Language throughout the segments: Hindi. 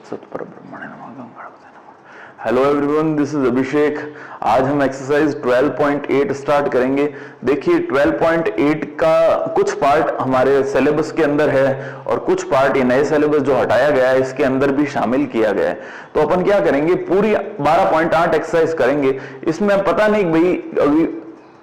सत्परब्रह्मणे नमः गणपते नमः। हेलो एवरीवन, दिस इज अभिषेक। आज हम एक्सरसाइज 12.8 स्टार्ट करेंगे। देखिए 12.8 का कुछ पार्ट हमारे सिलेबस के अंदर है और कुछ पार्ट ये नए सिलेबस जो हटाया गया है इसके अंदर भी शामिल किया गया है। तो अपन क्या करेंगे, पूरी 12.8 एक्सरसाइज करेंगे। इसमें पता नहीं भाई अभी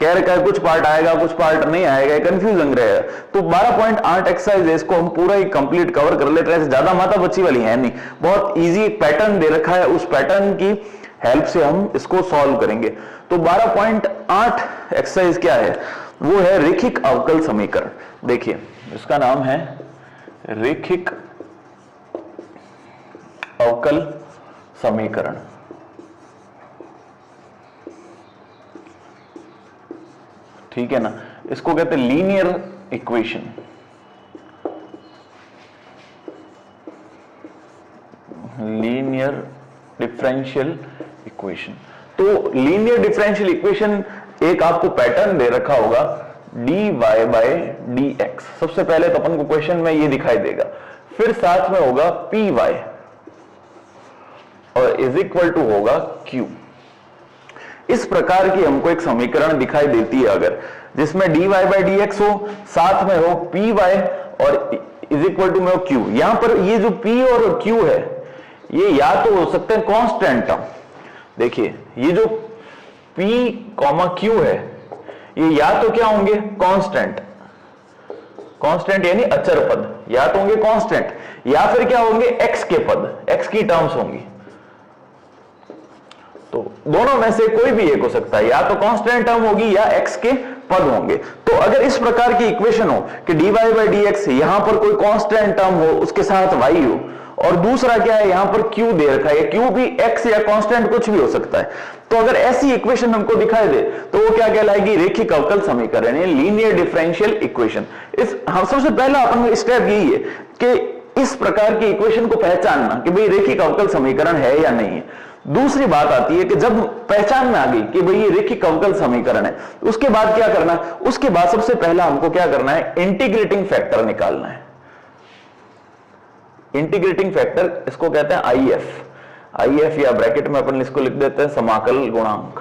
कह रखा है कुछ पार्ट आएगा कुछ पार्ट नहीं आएगा, कंफ्यूजन रहेगा। तो 12.8 एक्सरसाइज है, इसको हम पूरा ही कंप्लीट कवर कर लेते हैं। ज्यादा माथा बच्ची वाली है नहीं, बहुत इजी पैटर्न दे रखा है, उस पैटर्न की हेल्प से हम इसको सॉल्व करेंगे। तो 12.8 एक्सरसाइज क्या है, वो है रेखिक अवकल समीकरण। देखिए इसका नाम है रेखिक अवकल समीकरण। ठीक है ना, इसको कहते हैं linear equation. Linear differential equation. तो लीनियर डिफरेंशियल इक्वेशन एक आपको पैटर्न दे रखा होगा dy बाय dx। सबसे पहले तो अपन को क्वेश्चन में ये दिखाई देगा, फिर साथ में होगा py और इज इक्वल टू होगा q। इस प्रकार की हमको एक समीकरण दिखाई देती है अगर, जिसमें dy बाय dx हो, साथ में हो py और इज इक्वल टू में हो q। यहां पर ये जो p और q है ये या तो हो सकते हैं कांस्टेंट टर्म। देखिए ये जो p, q है ये या तो क्या होंगे कांस्टेंट, कांस्टेंट यानी अचर पद, या तो होंगे कांस्टेंट या फिर क्या होंगे x के पद, x की टर्म्स होंगी। तो दोनों में से कोई भी एक हो सकता है, या तो कांस्टेंट टर्म होगी या x के पद होंगे। तो अगर इस प्रकार की इक्वेशन हो कि dy बाय dx यहां पर कोई कांस्टेंट टर्म हो उसके साथ y हो, और दूसरा क्या है यहां पर q दे रखा है, q भी x या कांस्टेंट कुछ भी हो सकता है। तो अगर ऐसी इक्वेशन हमको दिखाई दे तो वो क्या कहलाएगी, रेखिक अवकल समीकरण, लीनियर डिफरेंशियल इक्वेशन। इस हम सबसे पहला अपन स्टेप यही है कि इस प्रकार की इक्वेशन को पहचानना कि भाई रेखिक अवकल समीकरण है या नहीं है। दूसरी बात आती है कि जब पहचान में आ गई कि भाई ये रेखिक अवकल समीकरण है, उसके बाद क्या करना है, उसके बाद सबसे पहला हमको क्या करना है, इंटीग्रेटिंग फैक्टर निकालना है। इंटीग्रेटिंग फैक्टर इसको कहते हैं IF या ब्रैकेट में अपन इसको लिख देते हैं समाकल गुणांक।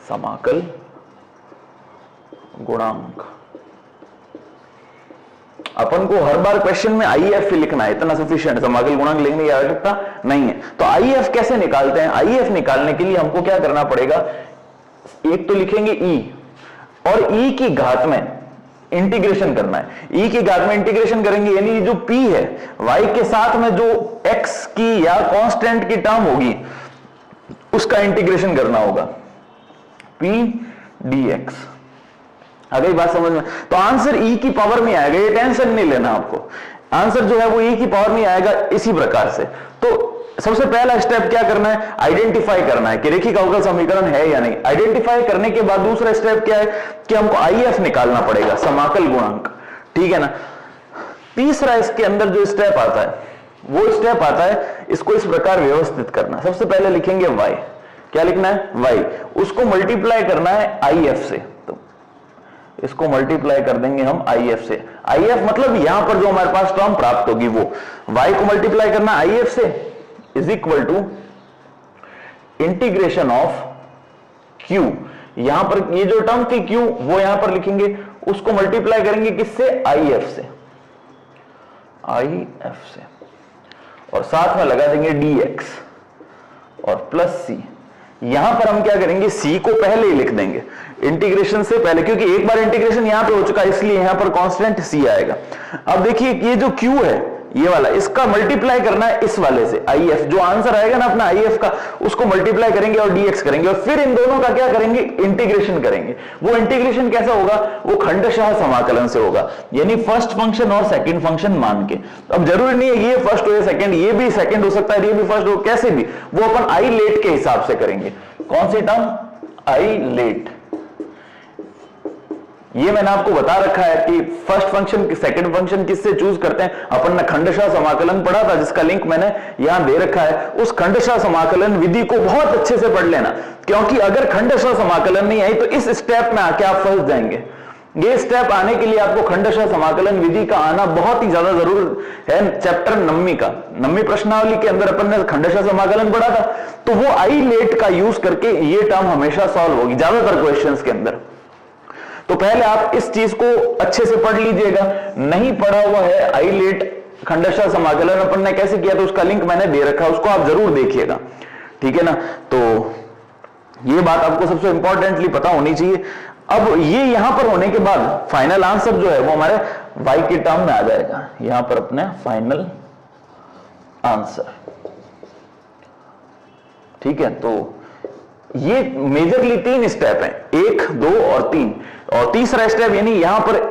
समाकल गुणांक। अपन को हर बार क्वेश्चन में IF लिखना है, इतना सफिशिएंट, समाकल गुणांक लिखने की आवश्यकता नहीं है। तो IF कैसे निकालते हैं, IF निकालने के लिए हमको क्या करना पड़ेगा, एक तो लिखेंगे E और E की घात में इंटीग्रेशन करना है। E की घात में इंटीग्रेशन करेंगे यानी जो P है Y के साथ में जो X की या कांस्टेंट की टर्म होगी उसका इंटीग्रेशन करना होगा, P dx। आ गई बात समझ में। तो आंसर E की पावर में आएगा, ये टेंशन नहीं लेना आपको, आंसर जो है वो E की पावर में आएगा इसी प्रकार से। तो सबसे पहला स्टेप क्या करना है, आइडेंटिफाई करना है कि रेखिक अवकल समीकरण है या नहीं। आइडेंटिफाई करने के बाद दूसरा स्टेप क्या है कि हमको IF निकालना पड़ेगा, समाकल गुणांक। ठीक है ना। तीसरा इसके अंदर जो स्टेप आता है वो स्टेप आता है इसको इस प्रकार व्यवस्थित करना। सबसे पहले लिखेंगे y, क्या लिखना है y, उसको मल्टीप्लाई करना है IF से। तो इसको मल्टीप्लाई कर देंगे हम IF से। IF मतलब यहां पर जो हमारे पास टर्म प्राप्त होगी वो y को मल्टीप्लाई करना IF से is equal to integration of q। यहां पर ये जो टर्म थी q वो यहां पर लिखेंगे, उसको मल्टीप्लाई करेंगे किससे, IF से, IF से, और साथ में लगा देंगे dx और प्लस c। यहां पर हम क्या करेंगे, c को पहले ही लिख देंगे इंटीग्रेशन से पहले, क्योंकि एक बार इंटीग्रेशन यहां पे हो चुका है इसलिए यहां पर कांस्टेंट c आएगा। अब देखिए ये जो q है ये वाला, इसका मल्टीप्लाई करना है इस वाले से IF। जो आंसर आएगा ना अपना IF का उसको मल्टीप्लाई करेंगे और dx करेंगे और फिर इन दोनों का क्या करेंगे, इंटीग्रेशन करेंगे। वो इंटीग्रेशन कैसा होगा, वो खंडशः समाकलन से होगा, यानी फर्स्ट फंक्शन और सेकंड फंक्शन मान के। अब जरूरी नहीं है ये फर्स्ट हो या सेकंड, ये भी सेकंड हो सकता है, ये भी फर्स्ट हो, कैसे भी वो अपन आई लेट के हिसाब से करेंगे। कौन सी टर्म, आई लेट। ये मैंने आपको बता रखा है कि फर्स्ट फंक्शन सेकंड फंक्शन किससे चूज करते हैं। अपन ने खंडशः समाकलन पढ़ा था जिसका लिंक मैंने यहां दे रखा है। उस खंडशः समाकलन विधि को बहुत अच्छे से पढ़ लेना, क्योंकि अगर खंडशः समाकलन नहीं आई तो इस स्टेप में आके आप फंस जाएंगे। ये स्टेप आने के लिए आपको खंडशः समाकलन विधि का आना बहुत ही ज्यादा जरूर है। चैप्टर 9वीं का 9वीं प्रश्नावली के अंदर अपन ने खंडशः समाकलन पढ़ा था, तो वो आई लेट का यूज करके ये टर्म हमेशा सॉल्व होगी ज्यादातर क्वेश्चंस के अंदर। तो पहले आप इस चीज को अच्छे से पढ़ लीजिएगा। नहीं पढ़ा हुआ है आई लेट खंडशः समाकलन अपन ने कैसे किया, तो उसका लिंक मैंने दे रखा है, उसको आप जरूर देखिएगा, ठीक है ना। तो ये बात आपको सबसे इंपॉर्टेंटली पता होनी चाहिए। अब ये यहां पर होने के बाद फाइनल आंसर जो है वो हमारे y के टर्म में आ जाएगा। यहां पर अपने फाइनल आंसर, ठीक है। तो ये मेजरली 3 स्टेप हैं, 1, 2 और 3, और तीसरा स्टेप यानी यहां पर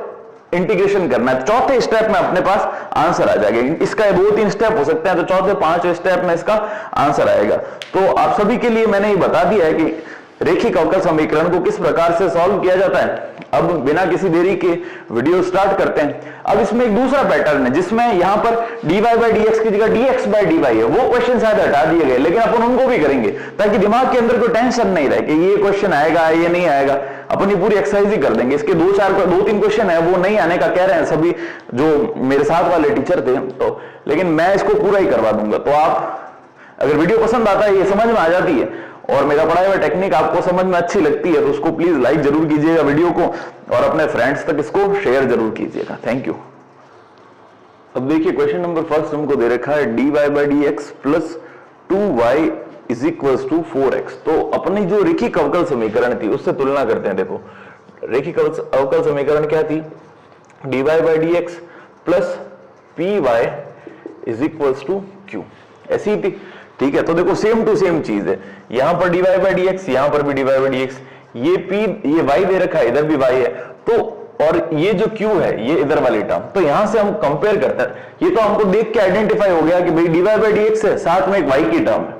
इंटीग्रेशन करना है। चौथे स्टेप में अपने पास आंसर आ जाएगा। इसका 2-3 स्टेप हो सकते हैं, तो चौथे 5वें स्टेप में इसका आंसर आएगा। तो आप सभी के लिए मैंने ये बता दिया है कि रेखिक अवकल समीकरण को किस प्रकार से सॉल्व किया जाता है। अब बिना किसी देरी के वीडियो स्टार्ट करते हैं। अब इसमें एक दूसरा पैटर्न है जिसमें यहां पर dy/dx की जगह dx/dy है। वो क्वेश्चन शायद हटा दिए गए, लेकिन अपन उनको भी करेंगे ताकि दिमाग के अंदर कोई टेंशन नहीं रहे कि ये क्वेश्चन आएगा ये नहीं आएगा। अपनी पूरी एक्सरसाइज ही कर देंगे। इसके 2-3 क्वेश्चन है वो नहीं आने का कह रहे हैं सभी जो मेरे साथ वाले टीचर थे, तो लेकिन मैं इसको पूरा ही करवा दूंगा। तो आप अगर वीडियो पसंद आता है, ये समझ में आ जाती है और मेरा पढ़ाया हुआ टेक्निक आपको समझ में अच्छी लगती है, तो उसको प्लीज लाइक जरूर कीजिएगा वीडियो को और अपने फ्रेंड्स तक इसको शेयर जरूर कीजिएगा। Thank you. अब देखिए क्वेश्चन नंबर फर्स्ट हमको दे रखा है dy/dx plus 2y is equals to 4x। तो अपनी जो रेखिक अवकल समीकरण थी उससे तुलना करते हैं। देखो रेखिक अवकल समीकरण क्या थी, dy/dx plus py is equals to q, ऐसी थी, ठीक है। तो देखो सेम टू सेम चीज है, यहां पर dy/dx, यहां पर भी dy/dx, ये y दे रखा है, इधर भी y है, तो और ये जो q है ये इधर वाली टर्म, तो यहां से हम कंपेयर करते हैं। ये तो हमको देख के आइडेंटिफाई हो गया कि भाई dy/dx है, साथ में एक y की टर्म है,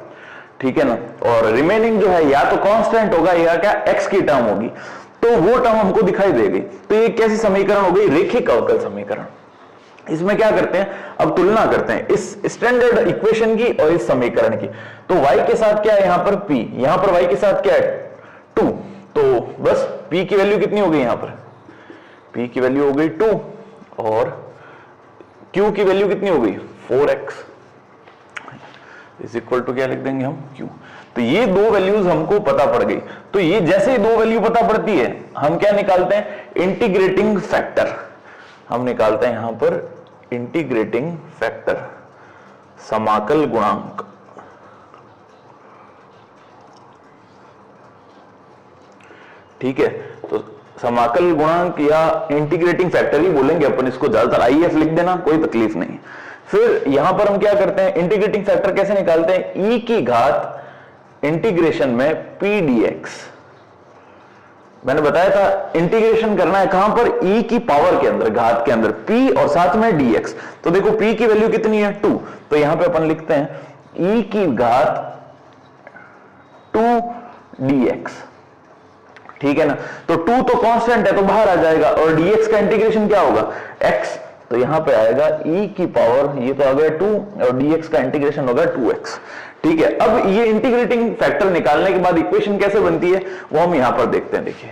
ठीक है ना। और रिमेनिंग जो है या तो कांस्टेंट होगा या क्या x की टर्म होगी, तो वो टर्म हमको दिखाई देगी। तो ये कैसी समीकरण हो गई, रेखिक अवकल समीकरण। इसमें क्या करते हैं, अब तुलना करते हैं इस स्टैंडर्ड इक्वेशन की और इस समीकरण की। तो y के साथ क्या है, यहां पर p, यहां पर y के साथ क्या है 2, तो बस p की वैल्यू कितनी हो गई, यहां पर p की वैल्यू हो गई 2 और q की वैल्यू कितनी हो गई 4x इज इक्वल टू क्या लिख देंगे हम q। तो ये दो वैल्यूज हमको पता पड़ गई। तो ये जैसे ही दो वैल्यू पता पड़ती है हम क्या निकालते हैं, इंटीग्रेटिंग फैक्टर हम निकालते हैं। यहां पर इंटीग्रेटिंग फैक्टर, समाकल गुणांक, ठीक है। तो समाकल गुणांक या इंटीग्रेटिंग फैक्टर ही बोलेंगे अपन इसको, ज्यादातर IF लिख देना, कोई तकलीफ नहीं। फिर यहां पर हम क्या करते हैं, इंटीग्रेटिंग फैक्टर कैसे निकालते हैं, e की घात इंटीग्रेशन में p dx। मैंने बताया था इंटीग्रेशन करना है कहां पर, e की पावर के अंदर, घात के अंदर p और साथ में dx। तो देखो p की वैल्यू कितनी है 2, तो यहां पे अपन लिखते हैं e की घात 2 dx, ठीक है ना। तो 2 तो कांस्टेंट है तो बाहर आ जाएगा, और dx का इंटीग्रेशन क्या होगा x, तो यहां पे आएगा e की पावर, ये तो आ गया 2 और dx का इंटीग्रेशन होगा 2x, ठीक है। अब ये इंटीग्रेटिंग फैक्टर निकालने के बाद इक्वेशन कैसे बनती है वो हम यहां पर देखते हैं। देखिए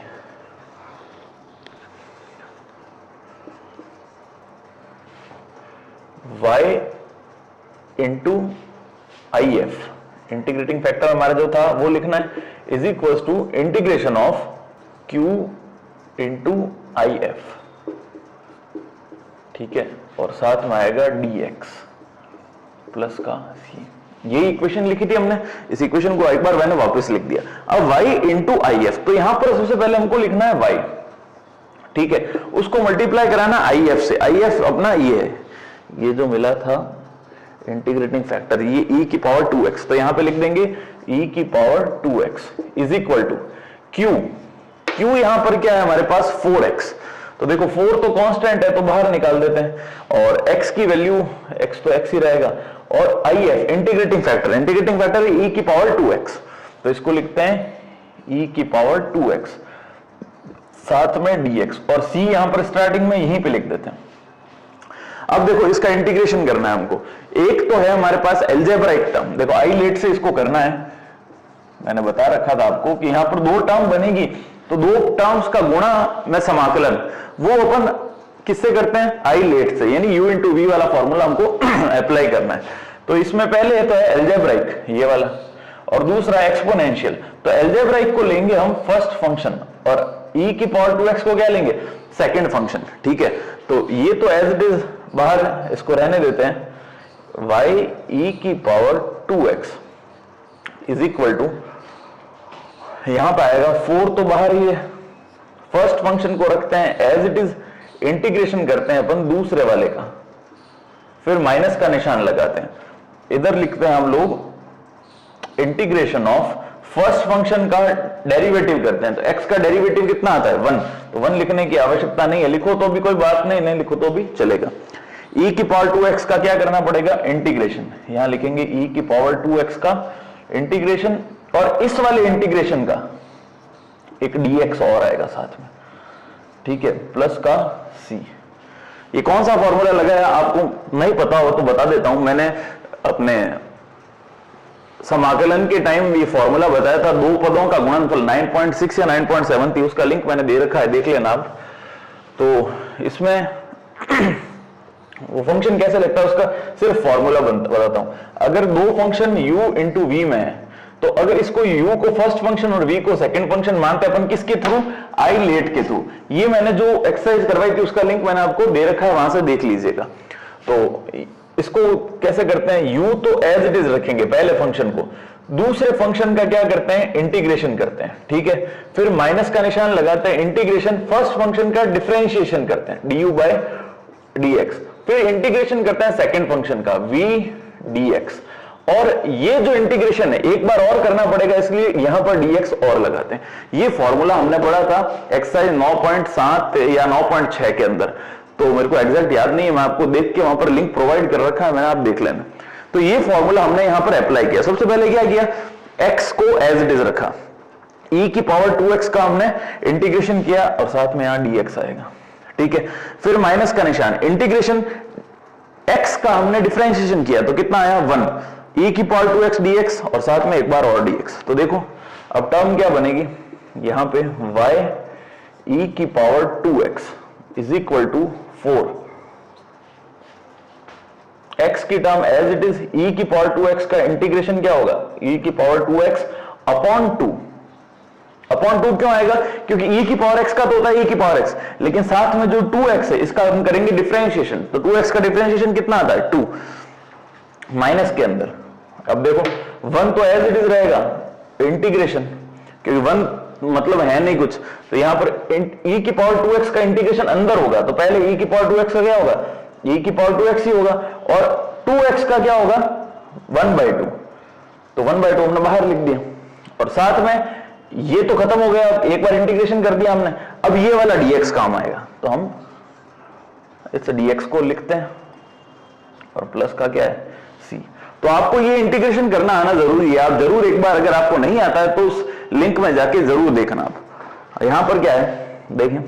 y into IF, integrating factor हमारा जो था वो लिखना है, is equal to integration of q into IF, ठीक है, और साथ में आएगा dx प्लस का c। ये इक्वेशन लिखी थी हमने, इस इक्वेशन को एक बार मैंने वापस लिख दिया। अब y इंटू IF, तो यहां पर सबसे पहले हमको लिखना है y, ठीक है, उसको मल्टीप्लाई कराना IF से। IF अपना ये है, ये जो मिला था इंटीग्रेटिंग फैक्टर, ये e की पावर 2x, तो यहां पे लिख देंगे e की power 2x is equal to q यहां पर क्या है हमारे पास 4x। तो देखो 4 तो कांस्टेंट है तो बाहर निकाल देते हैं, और x की वैल्यू, x तो x ही रहेगा, और IF integrating factor, integrating factor है e की पावर 2x, तो इसको लिखते हैं e की पावर 2x साथ में dx, और c यहां पर स्टार्टिंग में यहीं पे लिख देते हैं। अब देखो इसका इंटीग्रेशन करना है हमको। एक तो है हमारे पास अलजेब्राइक टर्म, देखो आई लेट से इसको करना है, मैंने बता रखा था आपको कि यहां पर दो टर्म बनेगी, तो दो टर्म्स का गुणा में समाकलन वो अपन किससे करते हैं, आई लेट से, यानी u इंटू वी वाला फॉर्मूला हमको अप्लाई करना है। तो इसमें पहले तो है एल्जेब्राइक ये वाला, और दूसरा एक्सपोनेंशियल। तो एल्जेब्राइक को लेंगे हम फर्स्ट फंक्शन, और e की पावर 2x को क्या लेंगे, सेकंड फंक्शन। ठीक है, तो ये तो एज इट इज बाहर इसको रहने देते हैं, y e की power 2x is equal to, यहां पर आएगा 4 तो बाहर ही है, फर्स्ट फंक्शन को रखते हैं एज इट इज, इंटीग्रेशन करते हैं अपन दूसरे वाले का, फिर माइनस का निशान लगाते हैं, इधर लिखते हैं हम लोग इंटीग्रेशन ऑफ फर्स्ट फंक्शन का डेरिवेटिव करते हैं। तो x का डेरिवेटिव कितना आता है 1, तो 1 लिखने की आवश्यकता नहीं है, लिखो तो भी कोई बात नहीं, नहीं लिखो तो भी चलेगा। e की पावर 2x का क्या करना पड़ेगा, इंटीग्रेशन, यहां लिखेंगे e की पावर 2x का इंटीग्रेशन, और इस वाले इंटीग्रेशन का एक dx और आएगा साथ में। ठीक है, प्लस का c। ये कौन सा फॉर्मूला लगाया आपको नहीं पता हो तो बता देता हूं, मैंने अपने समाकलन के टाइम ये फॉर्मूला बताया था, दो पदों का गुणनफल 9.6 या 9.7 थी, उसका लिंक मैंने दे रखा है, देख लेना आप। तो इसमें वो फंक्शन कैसे लगता है उसका सिर्फ फॉर्मूला बताता हूं। अगर दो फंक्शन u इंटू वी में है, तो अगर इसको u को फर्स्ट फंक्शन और v को सेकंड फंक्शन मानते हैं अपन, किसके थ्रू, आई लेट के थ्रू। ये मैंने जो एक्सरसाइज करवाई थी उसका लिंक मैंने आपको दे रखा है, वहां से देख लीजिएगा। तो इसको कैसे करते हैं, u तो एज इट इज रखेंगे पहले फंक्शन को, दूसरे फंक्शन का क्या करते हैं, इंटीग्रेशन करते हैं। ठीक है, फिर माइनस का निशान लगाते हैं, इंटीग्रेशन फर्स्ट फंक्शन का डिफरेंशिएशन करते हैं du बाय dx, फिर इंटीग्रेशन करते हैं सेकंड फंक्शन का v dx, और ये जो इंटीग्रेशन है एक बार और करना पड़ेगा, इसलिए यहां पर dx और लगाते हैं। ये फॉर्मूला हमने पढ़ा था एक्सरसाइज 9.7 या 9.6 के अंदर, तो मेरे को एग्जैक्ट याद नहीं है, मैं आपको देख के वहां पर लिंक प्रोवाइड कर रखा है मैंने, आप देख लेना। तो ये फॉर्मूला हमने यहां पर अप्लाई किया। सबसे पहले क्या किया, x को एज इट इज रखा, e की पावर 2x का हमने इंटीग्रेशन किया, और साथ में यहां dx आएगा। ठीक है, फिर माइनस का निशान, इंटीग्रेशन x का हमने डिफरेंशिएशन किया, तो कितना आया 1, e की पावर 2x dx, और साथ में एक बार और dx। तो देखो अब टर्म क्या बनेगी, यहां पे y e की power 2x is equal to 4, x की term as it is, e की पावर 2x का इंटीग्रेशन क्या होगा, e की पावर 2x अपॉन 2। अपॉन 2 क्यों आएगा, क्योंकि e की पावर x का तो होता है e की पावर x, लेकिन साथ में जो 2x है इसका हम करेंगे डिफरेंशिएशन, तो 2x का डिफरेंशिएशन कितना आता है 2, माइनस के अंदर। अब देखो 1 तो एज इट इज रहेगा इंटीग्रेशन, क्योंकि 1 मतलब है नहीं कुछ, तो यहां पर e की पावर 2x का इंटीग्रेशन अंदर होगा, तो पहले e की पावर 2x का क्या होगा, e की पावर 2x ही होगा, और 2x का क्या होगा 1/2, तो 1/2 हमने बाहर लिख दिया, और साथ में ये तो खत्म हो गया, एक बार इंटीग्रेशन कर दिया हमने, अब ये वाला dx काम आएगा, तो हम इस dx को लिखते हैं, और प्लस का क्या है c। तो आपको ये इंटीग्रेशन करना आना जरूरी है, आप जरूर एक बार, अगर आपको नहीं आता है तो उस लिंक में जाके जरूर देखना। आप यहां पर क्या है देखें,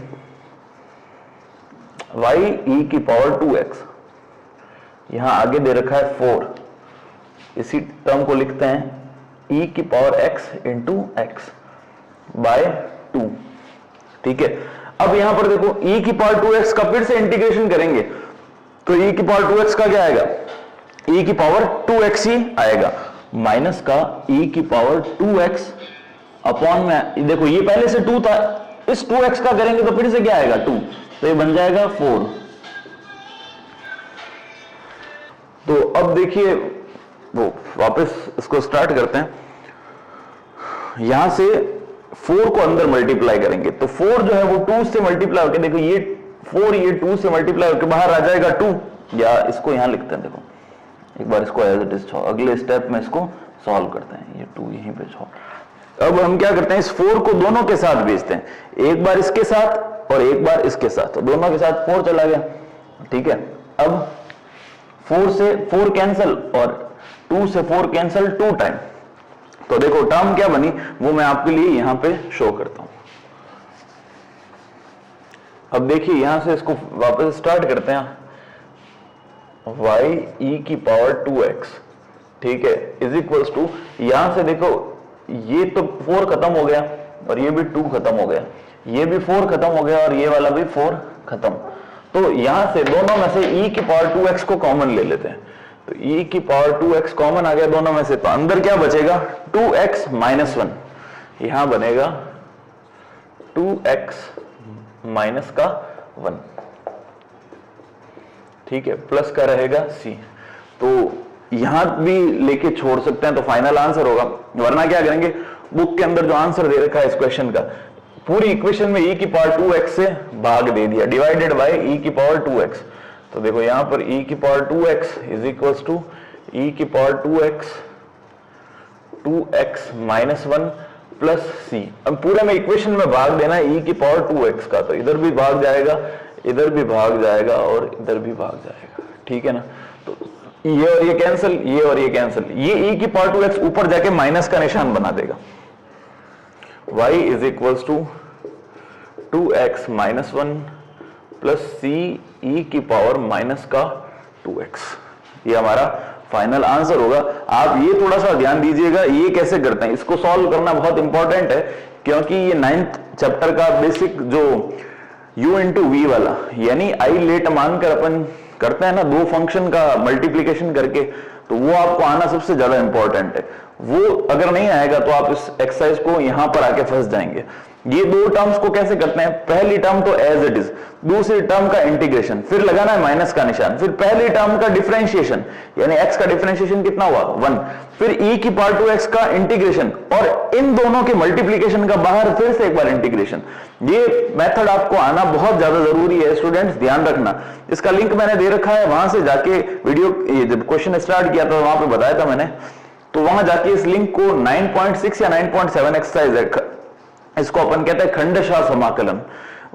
y e की पावर 2x, यहां आगे दे रखा है 4, इसी टर्म को लिखते हैं e की power x into x by 2। ठीक है, अब यहां पर देखो e की पावर 2x का फिर से इंटीग्रेशन करेंगे, तो e की पावर 2x का क्या आएगा, e की पावर 2x ही आएगा, माइनस का e की पावर 2x अपॉन में, देखो ये पहले से 2 था, इस 2x का करेंगे तो फिर से क्या आएगा 2, तो ये बन जाएगा 4। तो अब देखिए वो वापस इसको स्टार्ट करते हैं, यहां से 4 को अंदर मल्टीप्लाई करेंगे, तो 4 जो है वो 2 से मल्टीप्लाई होकर, देखो ये 4 ये 2 से मल्टीप्लाई होकर बाहर आ जाएगा 2, या इसको यहां लिखते हैं, देखो एक बार इसको एज इट इज छोड़, अगले स्टेप में इसको सॉल्व करते हैं, ये 2 यहीं पे छोड़। अब हम क्या करते हैं, इस 4 को दोनों के साथ भेजते हैं, एक बार इसके साथ और एक बार इसके साथ, तो दोनों के साथ 4 चला गया। ठीक है, अब 4 से 4 कैंसिल और 2 से 4 कैंसिल 2 टाइम, तो देखो टर्म क्या बनी वो मैं आपके लिए यहां पे शो करता हूं। अब देखिए यहां से इसको वापस स्टार्ट करते हैं, y e की पावर 2x, ठीक है, इज इक्वल्स टू, यहां से देखो ये तो 4 खत्म हो गया, और ये भी 2 खत्म हो गया, ये भी 4 खत्म हो गया और ये वाला भी 4 खत्म। तो यहां से दोनों में से e की पावर 2x को कॉमन ले लेते हैं, तो e की पावर 2x कॉमन आ गया दोनों में से, तो अंदर क्या बचेगा 2x माइनस 1, यहां बनेगा 2x माइनस का 1, ठीक है, प्लस का रहेगा c। तो यहां भी लेके छोड़ सकते हैं तो फाइनल आंसर होगा, वरना क्या करेंगे बुक के अंदर जो आंसर दे रखा है इस क्वेश्चन का, पूरी इक्वेशन में e की पावर 2x से भाग दे दिया, डिवाइडेड बाय e की पावर 2x। तो देखो यहां पर e की power 2x is equals to e की power 2x minus 1 plus c। अब पूरे में इक्वेशन में भाग देना है e की पावर 2x का, तो इधर भी भाग जाएगा, इधर भी भाग जाएगा और इधर भी भाग जाएगा, ठीक है ना। तो ये और ये कैंसिल, ये और ये कैंसिल, ये e की पावर 2x ऊपर जाके माइनस का निशान बना देगा, y is equals to 2x minus 1 plus c e की पावर माइनस का 2x, ये हमारा फाइनल आंसर होगा। आप ये थोड़ा सा ध्यान दीजिएगा, ये कैसे करते हैं, इसको सॉल्व करना बहुत इंपॉर्टेंट है, क्योंकि ये 9th चैप्टर का बेसिक जो u इंटू वी वाला, यानी i लेट मानकर अपन करते हैं ना दो फंक्शन का मल्टीप्लीकेशन करके, तो वो आपको आना सबसे ज्यादा इंपॉर्टेंट है। वो अगर नहीं आएगा तो आप इस एक्सरसाइज को यहां पर आके फंस जाएंगे। ये दो टर्म्स को कैसे करते हैं, पहली टर्म तो एज इट इज, दूसरी टर्म का इंटीग्रेशन, फिर लगाना है माइनस का निशान, फिर पहली टर्म का डिफरेंशिएशन, यानी x का डिफरेंशिएशन कितना हुआ 1, फिर e की पावर 2x का इंटीग्रेशन, और इन दोनों के मल्टीप्लीकेशन का बाहर फिर से एक बार इंटीग्रेशन। ये मेथड आपको आना बहुत ज्यादा जरूरी है स्टूडेंट्स, ध्यान रखना। इसका लिंक मैंने दे रखा है, वहां से जाके वीडियो, ये जब क्वेश्चन स्टार्ट किया था वहां पे बताया था मैंने, तो वहां जाके इस लिंक को 9.6 या 9.7 एक्सरसाइज है, इसको अपन कहते हैं खंडशाह समाकलन,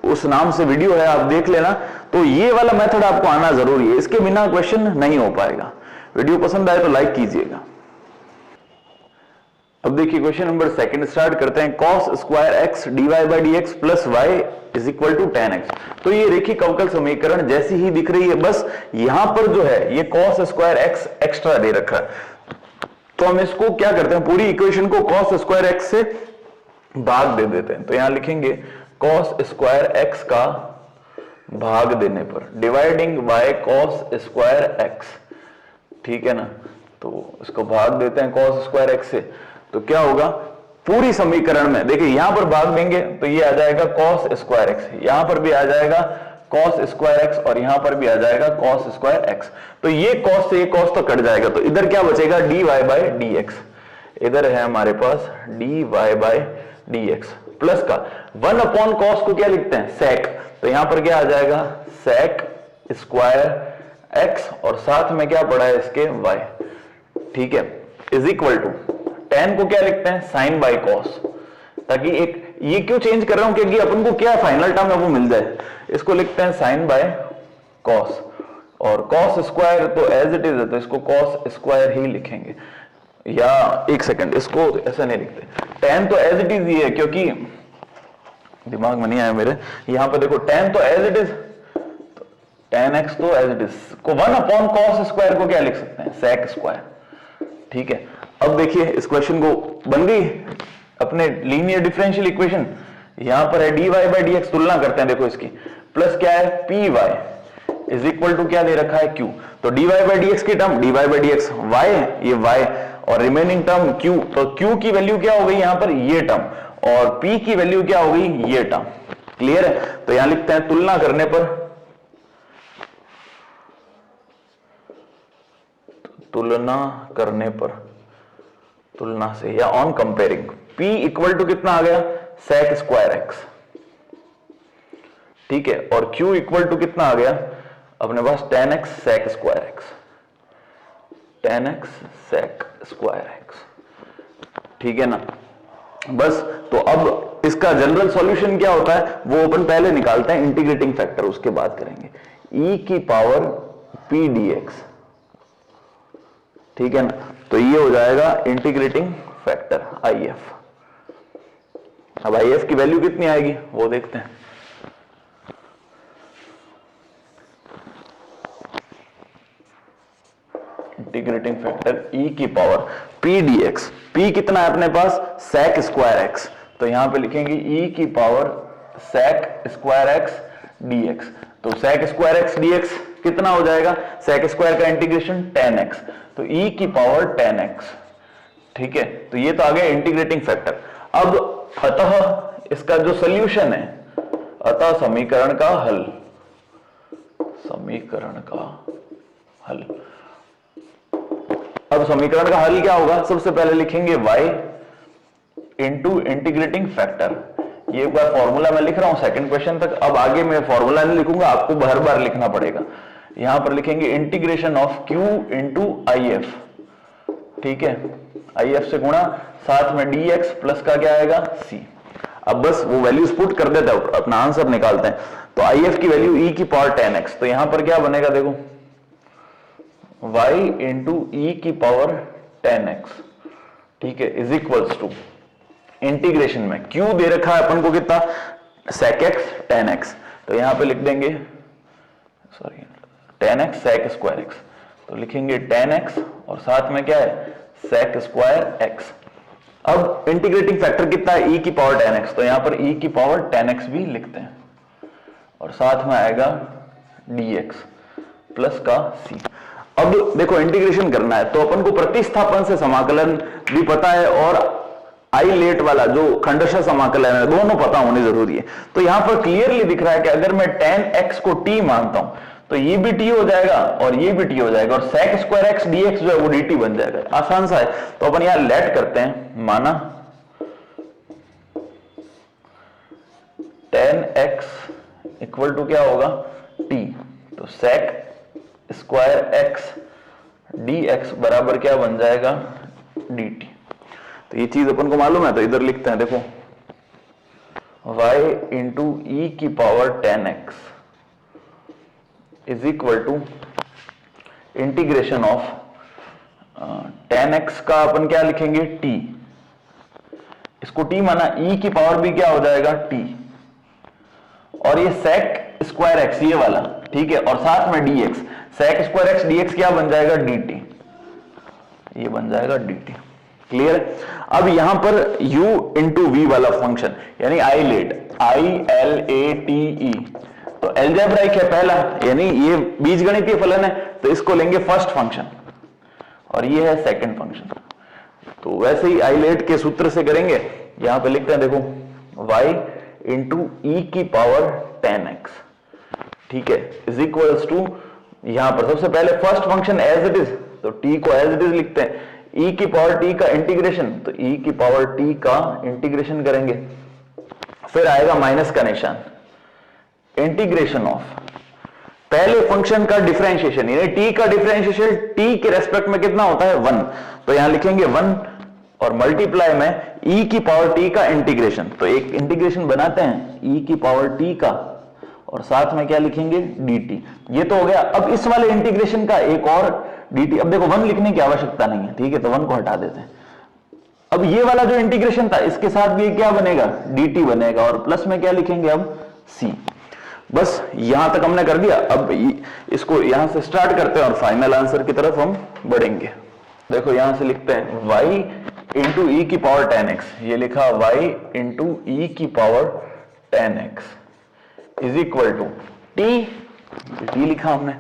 उस नाम से वीडियो है, आप देख लेना। तो ये वाला मेथड आपको आना जरूरी है, इसके बिना क्वेश्चन नहीं हो पाएगा। वीडियो पसंद आए तो लाइक कीजिएगा। अब देखिए क्वेश्चन नंबर 2 स्टार्ट करते हैं। cos square x dy by D X plus Y is equal to tan x। तो ये रेखिक अवकल समीकरण जैसी ही दिख रही है, बस यहां पर जो है ये cos स्क्वायर x एक्स्ट्रा दे रखा है, तो हम इसको क्या करते हैं, पूरी इक्वेशन को cos स्क्वायर x से भाग दे देते हैं। तो यहां लिखेंगे cos स्क्वायर x का भाग देने पर dividing by cos square x, ठीक है ना। तो इसको भाग देते हैं cos स्क्वायर x से, तो क्या होगा पूरी समीकरण में, देखिए यहां पर भाग देंगे तो ये आ जाएगा cos स्क्वायर x, यहां पर भी आ जाएगा cos स्क्वायर x और यहां पर भी आ जाएगा cos स्क्वायर x। तो ये cos से ये cos तो कट जाएगा, तो इधर क्या बचेगा dy बाई डी एक्स, इधर है हमारे पास dy by D X plus का 1 अपॉन cos को क्या लिखते हैं sec, तो यहां पर क्या आ जाएगा sec स्क्वायर x और साथ में क्या पड़ा है इसके y, ठीक है, इज इक्वल टू tan को क्या लिखते हैं sin बाई cos, ताकि एक ये क्यों चेंज कर रहा हूं, क्योंकि अपन को क्या फाइनल टर्म है वो मिल जाए, इसको लिखते हैं sin बाय cos, और cos स्क्वायर तो एज इट इज है तो इसको cos स्क्वायर ही लिखेंगे, या एक सेकंड इसको ऐसा नहीं लिखते, tan तो एज इट इज ही है, क्योंकि दिमाग में नहीं आया मेरे, यहां पर देखो tan तो as it is, tan x तो एज इट इज को 1 अपॉन cos स्क्वायर को क्या लिख सकते हैं sec स्क्वायर, ठीक है। अब देखिए इस क्वेश्चन को बन गई अपने लीनियर डिफरेंशियल इक्वेशन, यहां पर है dy बाई डी एक्स, तुलना करते हैं, देखो इसकी प्लस क्या है py इज इक्वल टू क्या दे रखा है q, तो dy बाई डी एक्स की term dy by D x y, ये y और रिमेनिंग टर्म q, तो q की वैल्यू क्या हो गई यहां पर ये टर्म, और p की वैल्यू क्या हो गई ये टर्म, क्लियर है। तो यहां लिखते हैं तुलना करने पर, तुलना करने पर, तुलना से या on comparing, p equal to कितना आ गया sec स्क्वायर x, ठीक है, और q इक्वल टू कितना आ गया अपने पास tan x sec square x, tan x sec square x, ठीक है ना। बस तो अब इसका जनरल सॉल्यूशन क्या होता है वो अपन पहले निकालते हैं, इंटीग्रेटिंग फैक्टर उसके बाद करेंगे, e की पावर p dx, ठीक है ना। तो ये हो जाएगा इंटीग्रेटिंग फैक्टर IF। अब IF की वैल्यू कितनी आएगी वो देखते हैं, इंटीग्रेटिंग फैक्टर e की पावर p dx, p कितना है अपने पास sec स्क्वायर x, तो यहां पे लिखेंगे e की power sec square x dx। तो sec स्क्वायर x dx कितना हो जाएगा, sec स्क्वायर का इंटीग्रेशन tan x, तो e की पावर tan x। ठीक है, तो ये तो आ गया इंटीग्रेटिंग फैक्टर। अब अतः इसका जो सॉल्यूशन है, अतः समीकरण का हल, समीकरण का हल। अब समीकरण का हल क्या होगा, सबसे पहले लिखेंगे y इंटू इंटीग्रेटिंग फैक्टर। ये एक बार फॉर्मूला मैं लिख रहा हूं सेकंड क्वेश्चन तक, अब आगे मैं फॉर्मूला नहीं लिखूंगा, आपको हर बार लिखना पड़ेगा। यहां पर लिखेंगे integration of q into I F. ठीक है, आई एफ से गुणा, साथ में dx प्लस का क्या आएगा c। अब बस वो वैल्यूज पुट कर देते हैं, अपना आंसर निकालते हैं। तो आई एफ की वैल्यू e की पावर tan x, तो यहां पर क्या बनेगा देखो, y इंटू ई की पावर tan x। ठीक है, इज इक्वल्स टू इंटीग्रेशन में q दे रखा है अपन को कितना, sec x tan x, तो यहां पे लिख देंगे sorry tan x sec square x, तो लिखेंगे tan x और साथ में क्या है sec स्क्वायर x। अब इंटीग्रेटिंग फैक्टर कितना है, e की पावर tan x, तो यहां पर e की पावर tan x भी लिखते हैं और साथ में आएगा dx प्लस का c। अब देखो इंटीग्रेशन करना है तो अपन को प्रतिस्थापन से समाकलन भी पता है और आई लेट वाला जो खंडशः समाकलन है, दोनों पता होने जरूरी है। तो यहां पर क्लियरली दिख रहा है कि अगर मैं tan x को t मानता हूं तो ये भी t हो जाएगा और ये भी t हो जाएगा, और sec स्क्वायर x dx जो है वो dt बन जाएगा। आसान सा है, तो अपन यहां लेट करते हैं, माना tan x इक्वल टू क्या होगा t, तो sec स्क्वायर x dx बराबर क्या बन जाएगा dt। तो ये चीज अपन को मालूम है, तो इधर लिखते हैं देखो, y इंटू ई की power tan x is equal to integration of tan x का अपन क्या लिखेंगे t, इसको t माना, e की पावर भी क्या हो जाएगा t, और ये sec स्क्वायर x ये वाला, ठीक है, और साथ में dx, sec square x dx क्या बन जाएगा dt, ये बन जाएगा dt। क्लियर है। अब यहां पर u इंटू वी वाला फंक्शन यानी आई लेट, ILATE, तो एल्जेब्राइक है पहला, यानी ये बीजगणितीय फलन है, तो इसको लेंगे फर्स्ट फंक्शन और ये है सेकंड फंक्शन। तो वैसे ही आई लेट के सूत्र से करेंगे, यहां पे लिखते हैं देखो y इंटू ई की पावर tan x, ठीक है, इज इक्वल्स टू, यहां पर सबसे पहले first function as it is, तो t को एज इट इज लिखते हैं, e की पावर t का इंटीग्रेशन, तो e की पावर t का इंटीग्रेशन करेंगे, फिर आएगा माइनस का निशान, इंटीग्रेशन ऑफ पहले फंक्शन का डिफरेंशिएशन, यानी t का डिफरेंशिएशन t के रेस्पेक्ट में कितना होता है 1, तो यहां लिखेंगे 1 और मल्टीप्लाई में e की पावर t का इंटीग्रेशन, तो एक इंटीग्रेशन बनाते हैं e की पावर t का और साथ में क्या लिखेंगे dt, ये तो हो गया। अब इस वाले इंटीग्रेशन का एक और dt, अब देखो 1 लिखने की आवश्यकता नहीं है, ठीक है, तो 1 को हटा देते हैं। अब ये वाला जो इंटीग्रेशन था इसके साथ भी क्या बनेगा dt बनेगा, और प्लस में क्या लिखेंगे अब c। बस यहां तक हमने कर दिया। अब इसको यहां से स्टार्ट करते हैं और फाइनल आंसर की तरफ हम बढ़ेंगे। देखो यहां से लिखते हैं y इंटू ई की पावर tan x, ये लिखा y इंटू ई की power tan x is equal to t लिखा हमने,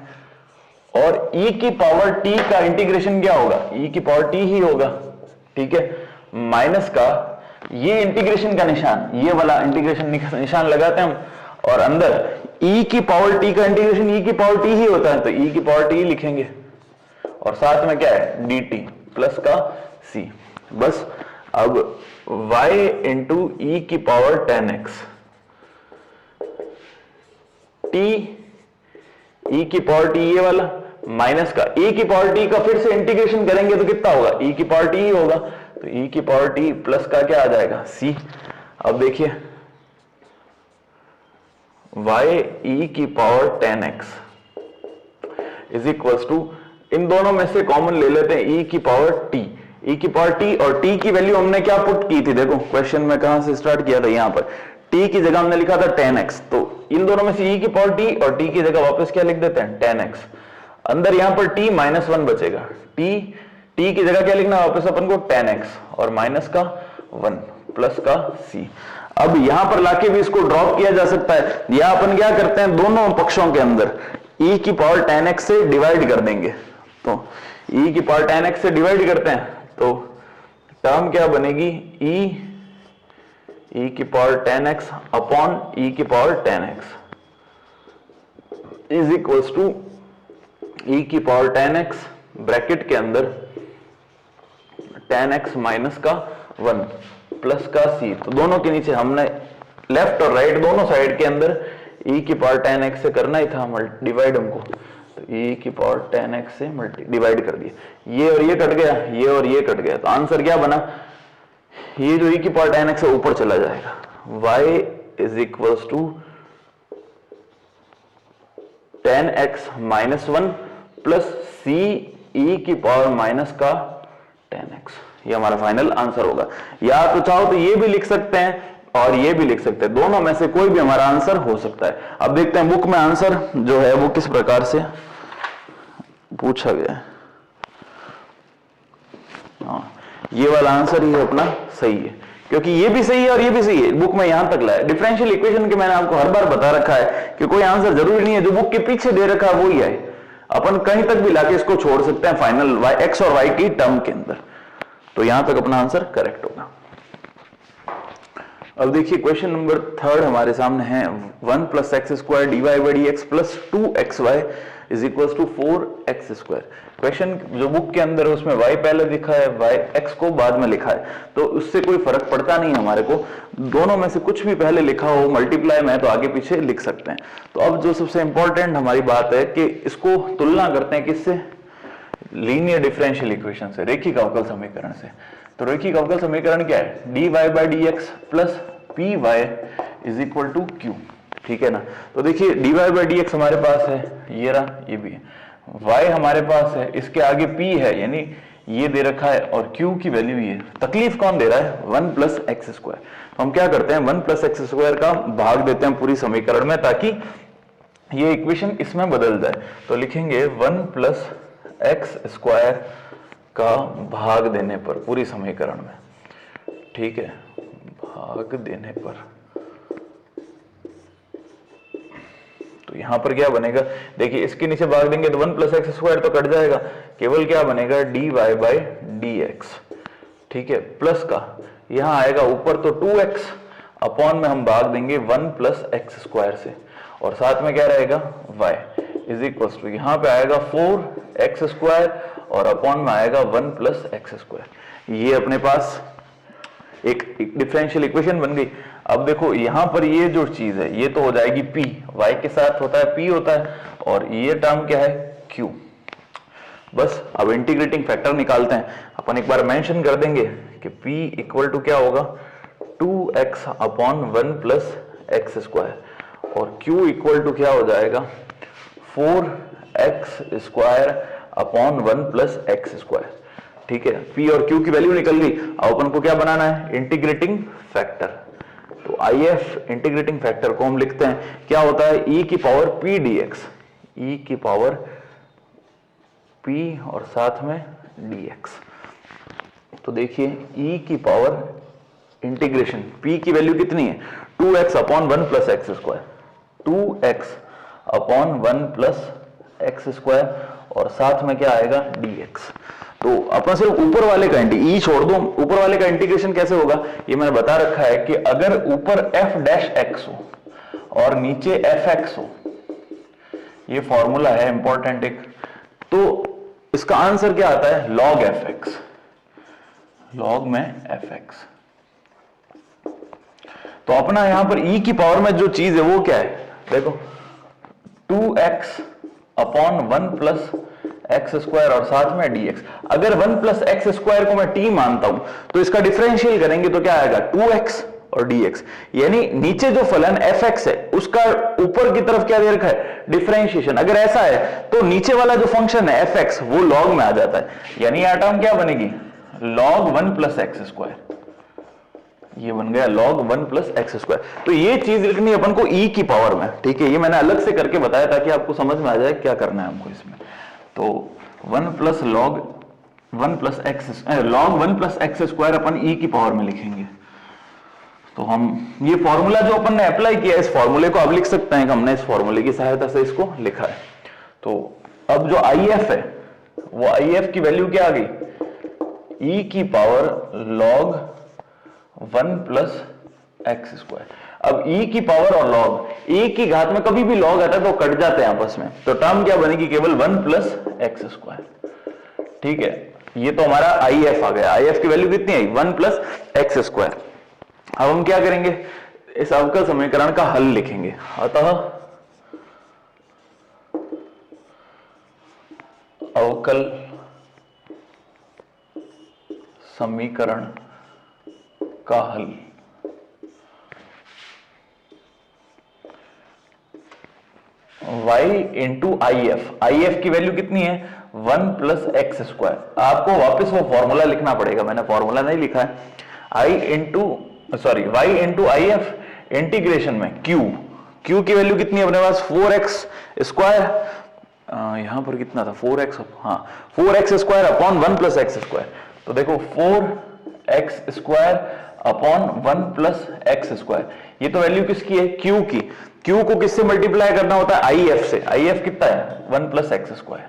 और e की पावर t का इंटीग्रेशन क्या होगा, e की पावर t ही होगा, ठीक है, माइनस का ये इंटीग्रेशन का निशान, ये वाला इंटीग्रेशन निशान लगाते हैं हम, और अंदर e की पावर t का इंटीग्रेशन e की पावर t ही होता है, तो e की पावर t लिखेंगे और साथ में क्या है dt प्लस का c। बस अब y इंटू ई की power tan x, t e की पावर t ये वाला माइनस का e की पावर t का फिर से इंटीग्रेशन करेंगे तो कितना होगा, e की पावर t ही होगा, तो e की पावर t प्लस का क्या आ जाएगा c। अब देखिए y e की power tan x is equals to, इन दोनों में से कॉमन ले लेते हैं e की पावर t, e की पावर t, और t की वैल्यू हमने क्या पुट की थी, देखो क्वेश्चन में कहां से स्टार्ट किया था, यहां पर t की जगह हमने लिखा था tan x, तो इन दोनों में से e की पावर t और t की जगह वापस क्या लिख देते हैं tan x, अंदर यहां पर t माइनस 1 बचेगा, t की जगह क्या लिखना वापस अपन को tan x और माइनस का 1 प्लस का सी। अब यहां पर लाके भी इसको ड्रॉप किया जा सकता है, या अपन क्या करते हैं दोनों पक्षों के अंदर e की पावर 10x से डिवाइड कर देंगे। तो e की पावर 10x से डिवाइड करते हैं तो टर्म क्या बनेगी, e की पावर 10x अपॉन e की power 10x is equals to e की पावर 10x ब्रैकेट के अंदर 10x माइनस का 1 प्लस का c। तो दोनों के नीचे हमने लेफ्ट और राइट दोनों साइड के अंदर e की पावर 10x से करना ही था डिवाइड हमको, तो e की पावर 10x से डिवाइड कर दिया, ये और ये कट गया, ये और ये कट गया, तो आंसर क्या बना, ये जो e की पावर 10x से ऊपर चला जाएगा, y is equals to 10x minus 1 plus c e की पावर माइनस का 10x, ये हमारा फाइनल आंसर होगा। या तो चाहो तो ये भी लिख सकते हैं और ये भी लिख सकते हैं, दोनों में से कोई भी हमारा आंसर हो सकता है। अब देखते हैं बुक में आंसर जो है वो किस प्रकार से पूछा गया है। हाँ, ये वाला आंसर ही अपना सही है, क्योंकि ये भी सही है और ये भी सही है, बुक में यहां तक लाया। डिफरेंशियल इक्वेशन के मैंने आपको हर बार बता रखा है कि कोई आंसर जरूरी नहीं है जो बुक के पीछे दे रखा है वही आए, अपन कहीं तक भी लाके इसको छोड़ सकते हैं फाइनल x और y की टर्म के अंदर, तो यहां तक अपना आंसर करेक्ट होगा। अब देखिए क्वेश्चन नंबर 3 हमारे सामने है 1 plus X square D Y by D X plus 2xy is equal to 4x square. Question जो बुक के अंदर है उसमें y पहले लिखा है, x को बाद में लिखा है, तो उससे कोई फर्क पड़ता नहीं हमारे को, दोनों में से कुछ भी पहले लिखा हो मल्टीप्लाई में तो आगे पीछे लिख सकते हैं। तो अब जो सबसे इंपॉर्टेंट हमारी बात है कि इसको तुलना करते हैं किससे, लीनियर डिफरेंशियल इक्वेशन से, रेखिक अवकल समीकरण से। तो रेखिक अवकल समीकरण क्या है, dy by D X plus P Y is equal to Q, ठीक है ना। तो देखिए dy बाई डी एक्स हमारे पास है, ये रहा, ये भी है, y हमारे पास है, इसके आगे p है यानी ये दे रखा है और q की वैल्यू ये, तकलीफ कौन दे रहा है, 1 प्लस एक्स स्क्वायर। तो हम क्या करते हैं 1 प्लस एक्स स्क्वायर का भाग देते हैं पूरी समीकरण में ताकि ये इक्वेशन इसमें बदल जाए। तो लिखेंगे 1 प्लस एक्स स्क्वायर का भाग देने पर पूरी समीकरण में, ठीक है, भाग देने पर, तो यहां पर क्या बनेगा, देखिए इसके नीचे भाग देंगे तो 1 प्लस एक्स स्क्वायर तो कट जाएगा, केवल क्या बनेगा dy बाई डी एक्स, ठीक है, प्लस का यहां आएगा ऊपर तो 2x अपॉन में हम भाग देंगे 1 प्लस एक्स स्क्वायर से, और साथ में क्या रहेगा y इज इक्वल टू यहां पे आएगा 4x स्क्वायर और अपॉन में आएगा 1 प्लस एक्स स्क्वायर। ये अपने पास एक डिफरेंशियल इक्वेशन बन गई। अब देखो यहां पर ये जो चीज है ये तो हो जाएगी p, y के साथ होता है p होता है, और ये टर्म क्या है q। बस अब इंटीग्रेटिंग फैक्टर निकालते हैं, अपन एक बार मेंशन कर देंगे कि p इक्वल टू क्या होगा 2x upon 1 plus X square, और q इक्वल टू क्या हो जाएगा 4x square upon 1 plus X square, ठीक है। p और q की वैल्यू निकल गई, अब अपन को क्या बनाना है इंटीग्रेटिंग फैक्टर। तो IF इंटीग्रेटिंग फैक्टर को हम लिखते हैं, क्या होता है e की पावर p dx, e की पावर p और साथ में dx। तो देखिए e की पावर इंटीग्रेशन p की वैल्यू कितनी है 2x upon 1 plus X square, 2x upon 1 plus X square, और साथ में क्या आएगा dx। तो अपन सिर्फ ऊपर वाले का ई छोड़ दो, ऊपर वाले का इंटीग्रेशन कैसे होगा ये मैंने बता रखा है कि अगर ऊपर f डैश x हो और नीचे fx हो, ये फॉर्मूला है इंपॉर्टेंट एक, तो इसका आंसर क्या आता है log fx, log में fx। तो अपना यहां पर e की पावर में जो चीज है वो क्या है, देखो 2x upon 1 plus X square और साथ में dx। अगर 1 प्लस एक्स स्क्वायर को मैं t मानता हूं तो इसका डिफरेंशियल करेंगे तो क्या आएगा 2x और dx, यानी नीचे जो फलन fx है उसका ऊपर की तरफ क्या दे रखा है डिफरेंशिएशन। अगर ऐसा है तो नीचे वाला जो फंक्शन है fx वो log में आ जाता है, यानी यह टर्म क्या बनेगी log 1 प्लस एक्स स्क्वायर, ये बन गया log 1 प्लस एक्स स्क्वायर। तो ये चीज लिखनी है अपन को e की पावर में, ठीक है, ये मैंने अलग से करके बताया ताकि आपको समझ में आ जाए क्या करना है हमको इसमें। तो 1 plus log 1 plus x, log 1 plus X square upon e की पावर में लिखेंगे, तो हम ये फॉर्मूला जो अपन ने अप्लाई किया, इस फॉर्मूले को आप लिख सकते हैं कि हमने इस फॉर्मूले की सहायता से इसको लिखा है। तो अब जो IF है वो IF की वैल्यू क्या आ गई, e की power log 1 plus X square. अब e की पावर और log, e की घात में कभी भी log आता है तो कट जाते हैं आपस में, तो टर्म क्या बनेगी, केवल 1 प्लस एक्स स्क्वायर। ठीक है, ये तो हमारा IF आ गया। IF की वैल्यू कितनी आई, 1 प्लस एक्स स्क्वायर। अब हम क्या करेंगे, इस अवकल समीकरण का हल लिखेंगे। अतः अवकल समीकरण का हल y इंटू IF की वैल्यू कितनी है, 1 प्लस एक्स स्क्वायर। आपको वापस वो फॉर्मूला लिखना पड़ेगा, मैंने फॉर्मूला नहीं लिखा है। y इंटू IF इंटीग्रेशन में q की वैल्यू कितनी है अपने पास, 4x स्क्वायर, यहां पर कितना था 4x, हाँ 4x square upon 1 plus X square. तो देखो 4x square upon 1 plus X square, ये तो वैल्यू किसकी है, q की। q को किससे मल्टीप्लाई करना होता है, IF से। IF कितना है, 1 प्लस एक्स स्क्वायर।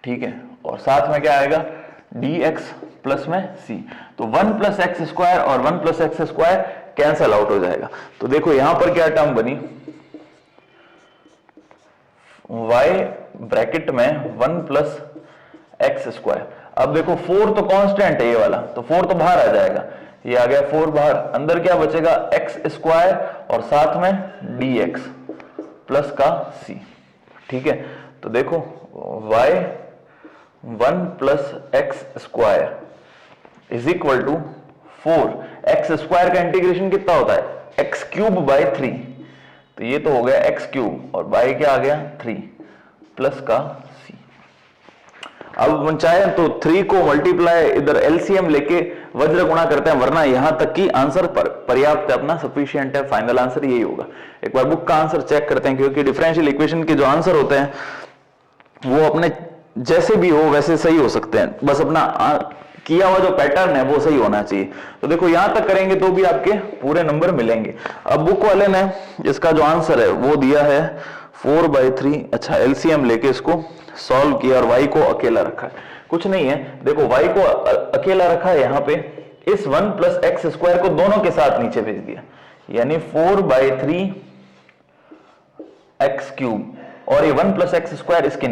ठीक है, और साथ में क्या आएगा, dx प्लस में c। तो 1 प्लस एक्स स्क्वायर और 1 plus X square cancel out हो जाएगा। तो देखो यहां पर क्या टर्म बनी, y ब्रैकेट में 1 प्लस एक्स स्क्वायर। अब देखो 4 तो कांस्टेंट है ये वाला, तो 4 तो बाहर आ जाएगा, ये आ गया 4 बाहर। अंदर क्या बचेगा, एक्स स्क्वायर और साथ में dx प्लस का c। ठीक है, तो देखो y 1 plus X square is equal to 4, X square का इंटीग्रेशन कितना होता है, एक्स क्यूब बाय 3, तो ये तो हो गया एक्स क्यूब और बाय क्या आ गया 3 प्लस का c। अब हम चाहे तो 3 को मल्टीप्लाई इधर एलसीएम लेके वज्र गुणा करते हैं, वरना यहां तक की आंसर पर्याप्त है अपना, सफिशिएंट है, फाइनल आंसर यही होगा। एक बार बुक का आंसर चेक करते हैं, क्योंकि डिफरेंशियल इक्वेशन के जो आंसर होते हैं वो अपने जैसे भी हो वैसे सही हो सकते हैं, बस अपना किया हुआ जो पैटर्न है वो सही होना चाहिए। तो देखो यहां तक करेंगे तो भी आपके पूरे नंबर मिलेंगे। अब बुक वाले ने इसका जो आंसर है वो दिया है 4/3। अच्छा, एलसीएम लेके इसको सॉल्व किया और y को अकेला रखा है। कुछ नहीं है, देखो y को अकेला रखा है यहाँ पे, इस 1 प्लस एक्स स्क्वायर को दोनों के साथ नीचे भेज दिया, यानी 4/3 एक्स क्यूब, और ये 1 प्लस एक्स स्क्वायर इसके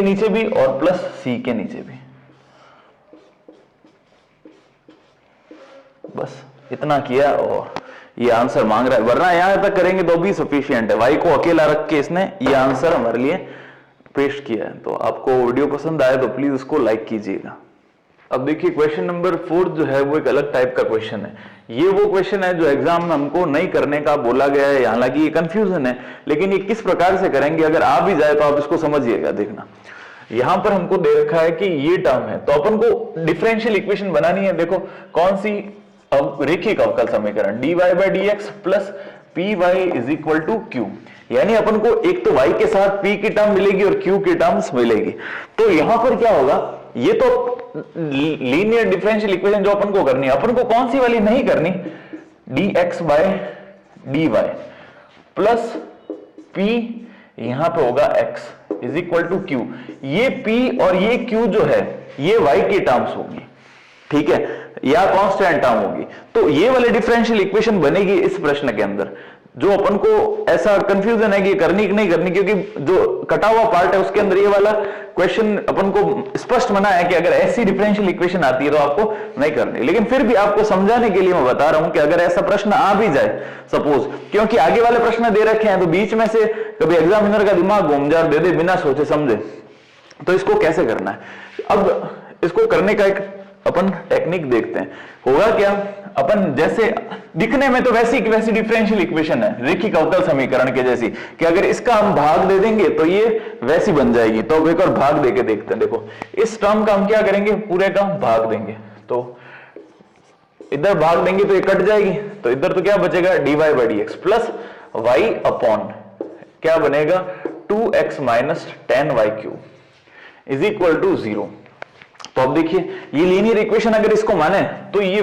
नीचे भी और प्लस c के नीचे भी। बस इतना किया और ये आंसर मांग रहा है, वरना यहां तक करेंगे तो भी सफिशिएंट है। y को अकेला रख के इसने ये आंसर हमारे लिए पेश किया है। तो आपको वीडियो पसंद आए तो प्लीज उसको लाइक कीजिएगा। अब देखिए क्वेश्चन नंबर 4 जो है वो एक अलग टाइप का क्वेश्चन है। ये वो क्वेश्चन है जो एग्जाम में हमको नहीं करने का बोला गया है, हालांकि ये कंफ्यूजन है, लेकिन ये किस प्रकार से करेंगे अगर आ भी जाए तो आप इसको समझिएगा। देखना, यहां पर हमको दे रखा है कि ये टर्म है, तो अपन को डिफरेंशियल इक्वेशन बनानी है। देखो कौन सी, अब रेखिक अवकल समीकरण dy/dx plus py is equal to q, यानी अपन को एक तो y के साथ p की टर्म मिलेगी और q की टर्म्स मिलेगी। तो यहां पर क्या होगा, ये तो लीनियर डिफरेंशियल इक्वेशन जो अपन को करनी है, अपन को कौन सी वाली नहीं करनी, dx/dy प्लस p, यहां पे होगा x is equal to q। ये p और ये q जो है ये y की टर्म्स होगी, ठीक है, या कांस्टेंट टर्म होगी। तो ये वाली डिफरेंशियल इक्वेशन बनेगी इस प्रश्न के अंदर। जो अपन को ऐसा कंफ्यूजन है कि करनी कि नहीं करनी, क्योंकि जो कटा हुआ पार्ट है उसके अंदर ये वाला क्वेश्चन अपन को स्पष्ट मना है कि अगर ऐसी डिफरेंशियल इक्वेशन आती है तो आपको नहीं करनी। लेकिन फिर भी आपको समझाने के लिए मैं बता रहा हूं कि अगर ऐसा प्रश्न आ भी जाए सपोज, क्योंकि आगे वाले प्रश्न दे रखे हैं तो बीच में से कभी एग्जामिनर का दिमाग घूम जाए, दे दे बिना सोचे समझे, तो इसको कैसे करना है। अब इसको करने का एक अपन टेक्निक देखते हैं। होगा क्या, अपन जैसे दिखने में तो वैसी की वैसी डिफरेंशियल इक्वेशन है, रेखिक अवकल समीकरण के जैसी, कि अगर इसका हम भाग दे देंगे तो ये वैसी बन जाएगी। तो अब एक और भाग देके देखते हैं। देखो इस टर्म का हम क्या करेंगे, पूरे का भाग देंगे, तो इधर भाग देंगे तो ये कट जाएगी, तो इधर तो क्या बचेगा, dy/dx प्लस y अपॉन क्या बनेगा, 2x minus 10y cube is equal to 0। तो अब देखिए ये लीनियर इक्वेशन अगर इसको माने तो ये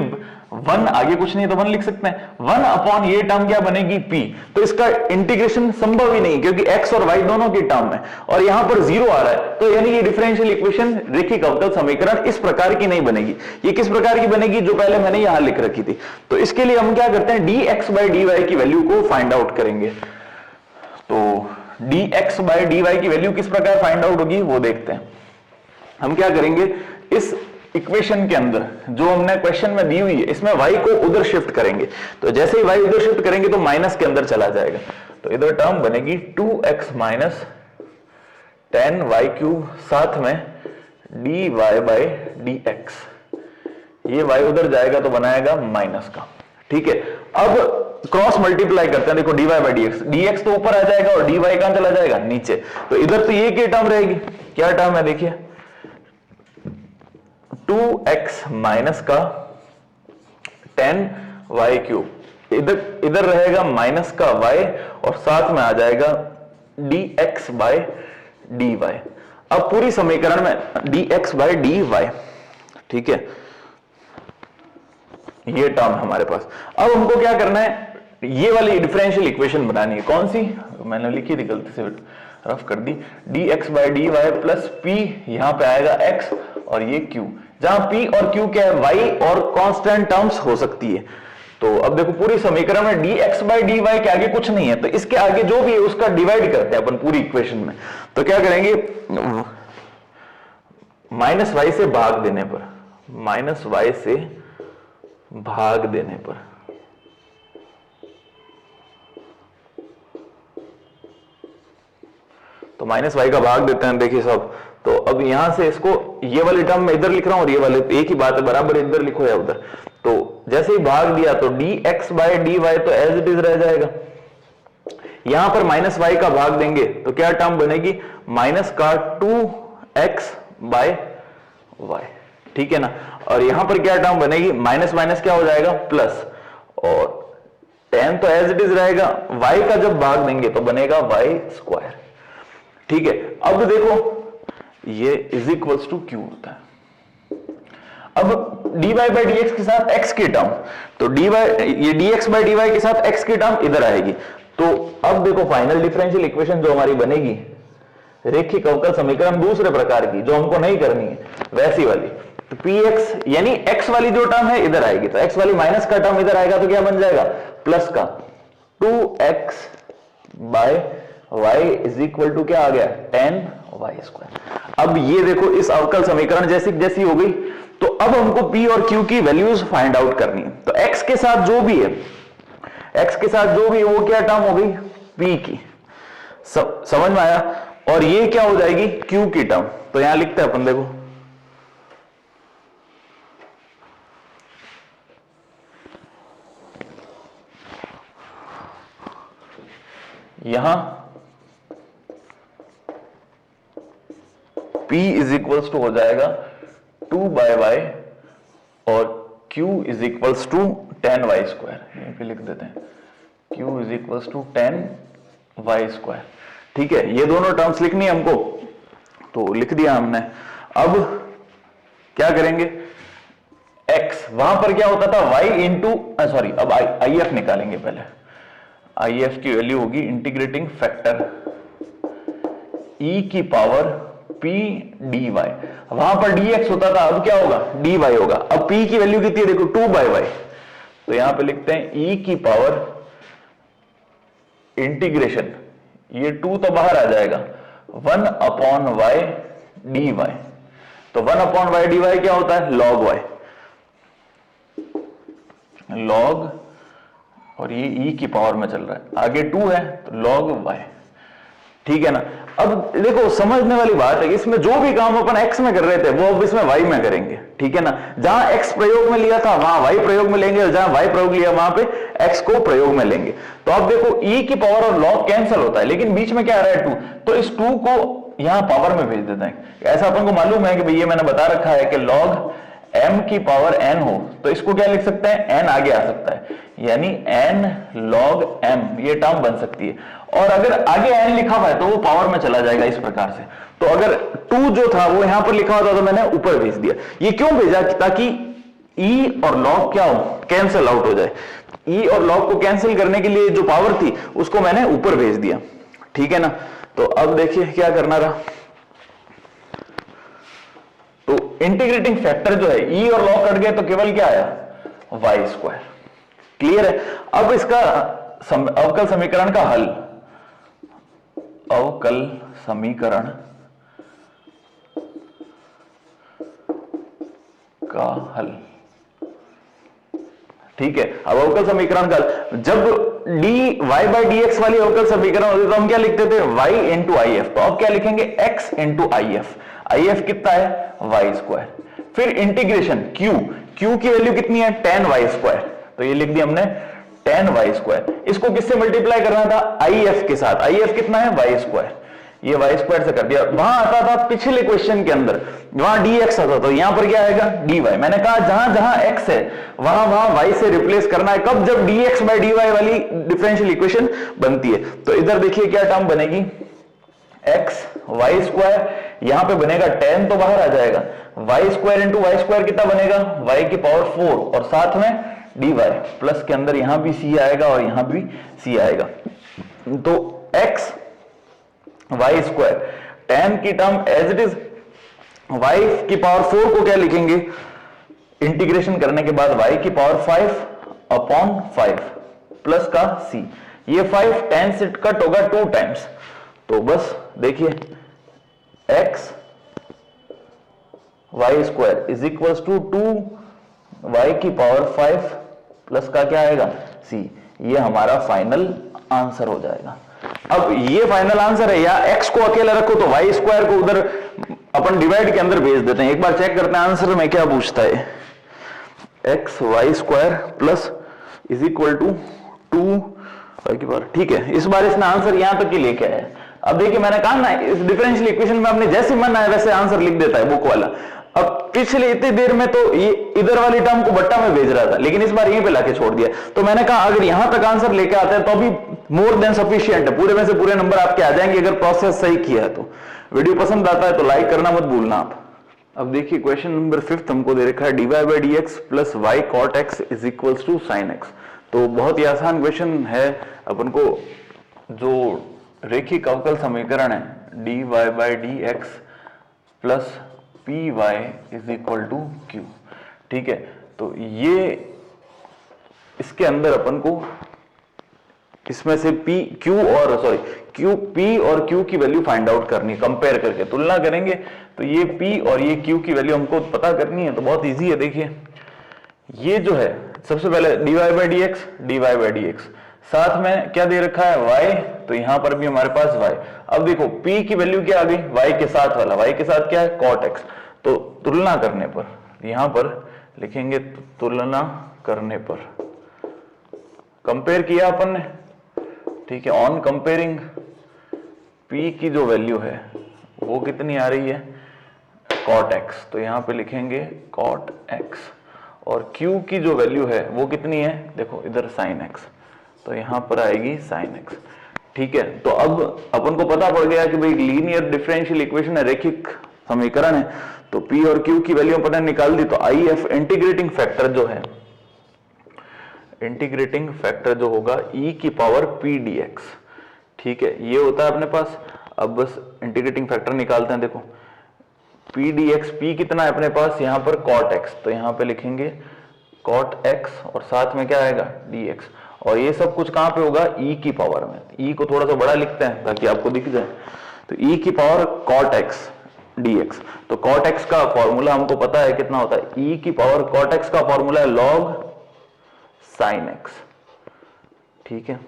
1 आगे कुछ नहीं तो 1 लिख सकते हैं, 1 अपॉन ये टर्म क्या बनेगी p, तो इसका इंटीग्रेशन संभव ही नहीं क्योंकि x और y दोनों की टर्म है और यहां पर 0 आ रहा है, तो यानी ये डिफरेंशियल इक्वेशन रेखिक अवकल समीकरण इस प्रकार की नहीं बनेगी। ये किस प्रकार की बनेगी, जो पहले मैंने यहां लिख रखी थी। तो इसके लिए हम क्या करते हैं, dx बाय dy की वैल्यू को फाइंड आउट करेंगे। तो dx बाय dy की वैल्यू किस प्रकार फाइंड आउट होगी वो देखते हैं। हम क्या करेंगे, इस इक्वेशन के अंदर जो हमने क्वेश्चन में दी हुई है इसमें y को उधर शिफ्ट करेंगे, तो जैसे ही y उधर शिफ्ट करेंगे तो माइनस के अंदर चला जाएगा, तो इधर टर्म बनेगी 2x माइनस 10y क्यूब साथ में dy बाय dx, ये y उधर जाएगा तो बनाएगा माइनस का। ठीक है, अब क्रॉस मल्टीप्लाई करते हैं, देखो dy बाय dx तो ऊपर आ जाएगा और dy कहां चला जाएगा, नीचे, तो इधर तो ये क्या टर्म रहेगी, क्या टर्म है देखिए 2x माइनस का 10y क्यूब, इधर रहेगा माइनस का y और साथ में आ जाएगा dx बाय dy। अब पूरी समीकरण में dx बाय dy, ठीक है, ये टर्म हमारे पास। अब हमको क्या करना है, ये वाली डिफरेंशियल इक्वेशन बनानी है, कौन सी मैंने लिखी थी गलती से रफ कर दी, dx by dy plus p, यहां पे आएगा x और ये q, जहां p और q क्या है, y और कांस्टेंट टर्म्स हो सकती है। तो अब देखो पूरी समीकरण में dx बाय dy के आगे कुछ नहीं है, तो इसके आगे जो भी है उसका डिवाइड करते हैं अपन पूरी इक्वेशन में। तो क्या करेंगे, माइनस y से भाग देने पर, माइनस y से भाग देने पर तो माइनस y का भाग देते हैं, देखिए सब। तो अब यहां से इसको, ये वाली टर्म मैं इधर लिख रहा हूं और ये वाले एक ही बात है, बराबर इधर लिखो या उधर। तो जैसे ही भाग दिया तो dx बाय dy तो एज इट इज रह जाएगा, यहां पर माइनस y का भाग देंगे तो क्या टर्म बनेगी, माइनस का 2x बाय y, ठीक है ना। और यहां पर क्या टर्म बनेगी, माइनस माइनस क्या हो जाएगा प्लस, और 10 तो एज इट इज रहेगा, y का जब भाग देंगे तो बनेगा y स्क्वायर, ठीक है। अब देखो ये इज इक्वल्स टू क्यू होता है। अब dy बाय dx के साथ x की टर्म, तो ये dx बाय dy के साथ x की टर्म इधर आएगी। तो अब देखो फाइनल डिफरेंशियल इक्वेशन जो हमारी बनेगी, रेखिक अवकल समीकरण दूसरे प्रकार की, जो हमको नहीं करनी है वैसी वाली, तो px यानी x वाली जो टर्म है इधर आएगी, तो x वाली माइनस का टर्म इधर आएगा, तो क्या बन जाएगा प्लस का 2x by y is equal to क्या आ गया 10y स्क्वायर। अब ये देखो इस अवकल समीकरण जैसी हो गई। तो अब हमको p और q की वैल्यूज फाइंड आउट करनी है। तो x के साथ जो भी है, x के साथ जो भी है वो क्या टर्म हो गई p की, समझ में आया। और ये क्या हो जाएगी q की टर्म। तो यहां लिखते हैं अपन, देखो यहां p इज इक्वल्स टू हो जाएगा 2 बाय y और q is equals to 10y square, यहीं पे लिख देते हैं q is equals to 10y square, ठीक है। ये दोनों टर्म्स लिखनी है हमको, तो लिख दिया हमने। अब क्या करेंगे, x वहां पर क्या होता था y इंटू सॉरी, अब if निकालेंगे पहले। if की वैल्यू होगी इंटीग्रेटिंग फैक्टर e की पावर p dy, वहां पर dx होता था, अब क्या होगा dy होगा। अब p की वैल्यू कितनी है देखो 2 बाय y, तो यहां पे लिखते हैं e की पावर इंटीग्रेशन, ये 2 तो बाहर आ जाएगा 1 अपॉन y dy, तो 1 अपॉन y dy क्या होता है log y, log, और ये e की पावर में चल रहा है, आगे 2 है तो log y, ठीक है ना। अब देखो समझने वाली बात है कि इसमें जो भी काम अपन x में कर रहे थे वो अब इसमें y में करेंगे, ठीक है ना। जहां x प्रयोग में लिया था वहां y प्रयोग में लेंगे, और जहां y प्रयोग लिया वहां पे x को प्रयोग में लेंगे। तो अब देखो e की पावर और log कैंसिल होता है, लेकिन बीच में क्या आ रहा है 2, तो इस 2 को यहां पावर में भेज देते हैं। ऐसा अपन को मालूम है कि भाई ये मैंने बता रखा है कि log m की पावर n हो, तो इसको क्या लिख सकते हैं n आगे आ सकता है, यानी n log m, ये टर्म बन सकती है। और अगर आगे n लिखा हुआ है तो वो पावर में चला जाएगा इस प्रकार से। तो अगर 2 जो था वो यहां पर लिखा होता तो मैंने ऊपर भेज दिया। ये क्यों भेजा? ताकि ई और लॉग क्या हो, कैंसिल आउट हो जाए। ई और लॉग को कैंसिल करने के लिए जो पावर थी उसको मैंने ऊपर भेज दिया, ठीक है ना। तो अब देखिए क्या करना रहा। तो इंटीग्रेटिंग फैक्टर जो है, ई और लॉग कट गए तो केवल क्या आया, वाई स्क्वायर। क्लियर है। अब इसका अवकल समीकरण का हल, अवकल समीकरण का हल, ठीक है। अब अवकल समीकरण का जब D Y by D X वाली अवकल समीकरण होती तो हम क्या लिखते थे, वाई इंटू आई एफ। तो अब क्या लिखेंगे, x into I F. I F कितना है, वाई स्क्वायर। फिर इंटीग्रेशन क्यू, क्यू की वैल्यू कितनी है, टेन वाई स्क्वायर। तो ये लिख दिया हमने टेन वाई स्क्वायर। इसको किससे मल्टीप्लाई करना था, आई एफ के साथ। आई एफ कितना है, वाई स्क्वायर। ये वाई स्क्वायर से कर दिया। वहां आता था पिछले क्वेश्चन के अंदर, वहां डी एक्स आता, तो यहां पर क्या आएगा, डी वाई। मैंने कहा जहां जहां एक्स है वहां वहां वाई से रिप्लेस करना है। कब, जब D X by D Y वाली डिफरेंशियल इक्वेशन बनती है। तो इधर देखिए क्या टर्म बनेगी, एक्स वाई स्क्वायर, यहां पे बनेगा टेन तो बाहर आ जाएगा, Y square into Y square कितना बनेगा, वाई की पावर 4 और साथ में डी वाई प्लस के अंदर यहां भी सी आएगा और यहां भी सी आएगा। तो एक्स वाई स्क्वायर, टेन की term as it is, Y की पावर 4 को क्या लिखेंगे, इंटीग्रेशन करने के बाद वाई की पावर 5 अपॉन 5 प्लस का सी। ये 5 10 से कट होगा 2 टाइम्स, तो बस देखिए X Y square is equal to 2 Y की पावर 5 प्लस का क्या आएगा, सी। ये हमारा फाइनल आंसर हो जाएगा। अब ये फाइनल आंसर है, या एक्स को अकेला रखो तो वाई स्क्वायर को उधर अपन डिवाइड के अंदर भेज देते हैं। एक बार चेक करते हैं आंसर में क्या पूछता है, X Y square plus is equal to 2 Y की पावर, ठीक है। इस बार इसने आंसर यहां तक ही लेके आया। अब देखिए मैंने कहा ना, इस डिफरेंशियल इक्वेशन में अपने जैसे मन आए वैसे आंसर लिख देता है बुक वाला। अब पिछले इतनी देर में तो ये इधर वाली टर्म को बट्टा में भेज रहा था, लेकिन इस बार यहीं पे लाके छोड़ दिया। तो मैंने कहा अगर यहां तक आंसर लेके आते हैं तो अभी मोर देन सफिशिएंट है, पूरे में से पूरे नंबर आपके आ जाएंगे अगर प्रोसेस सही किया है तो। वीडियो पसंद आता है तो लाइक करना मत भूलना आप। अब देखिए क्वेश्चन नंबर 5 हमको दे रखा है, D Y by D X plus Y cot X is equal to sine X. तो बहुत ही आसान क्वेश्चन है। अपन को जो रेखिक अवकल समीकरण है, D Y by D X plus P Y is equal to Q, ठीक है। तो ये इसके अंदर अपन को इसमें से पी क्यू और सॉरी क्यू पी और क्यू की वैल्यू फाइंड आउट करनी, कंपेयर करके तुलना करेंगे। तो ये पी और ये क्यू की वैल्यू हमको पता करनी है, तो बहुत इजी है। देखिए ये जो है सबसे पहले D Y by D X, D Y by D X, साथ में क्या दे रखा है, y, तो यहां पर भी हमारे पास y। अब देखो p की वैल्यू क्या आ गई, y के साथ वाला, y के साथ क्या है, cot x। तो तुलना करने पर यहां पर लिखेंगे, तुलना करने पर, कंपेयर किया अपन ने, ठीक है। ऑन कंपेयरिंग p की जो वैल्यू है वो कितनी आ रही है, cot x, तो यहां पे लिखेंगे cot x। और q की जो वैल्यू है वो कितनी है, देखो इधर sin x, तो यहां पर आएगी sin x, ठीक है। तो अब अपन को पता पड़ गया कि भाई लीनियर डिफरेंशियल इक्वेशन है, रेखिक समीकरण है। तो p और q की वैल्यू अपन ने निकाल दी। तो आई एफ इंटीग्रेटिंग फैक्टर जो है, इंटीग्रेटिंग फैक्टर जो होगा e की पावर p dx, ठीक है, ये होता है अपने पास। अब बस इंटीग्रेटिंग फैक्टर निकालते हैं। देखो p dx, p कितना है अपने पास यहाँ पर cot x, तो यहाँ पे लिखेंगे cot x और साथ में क्या आएगा dx। और ये सब कुछ कहां पे होगा, e की पावर में। e को थोड़ा सा बड़ा लिखते हैं ताकि आपको दिख जाए। तो e की पावर cot x dx। तो cot x का फॉर्मूला हमको पता है कितना होता है, e की पावर cot x का फॉर्मूला है log sin x, ठीक है।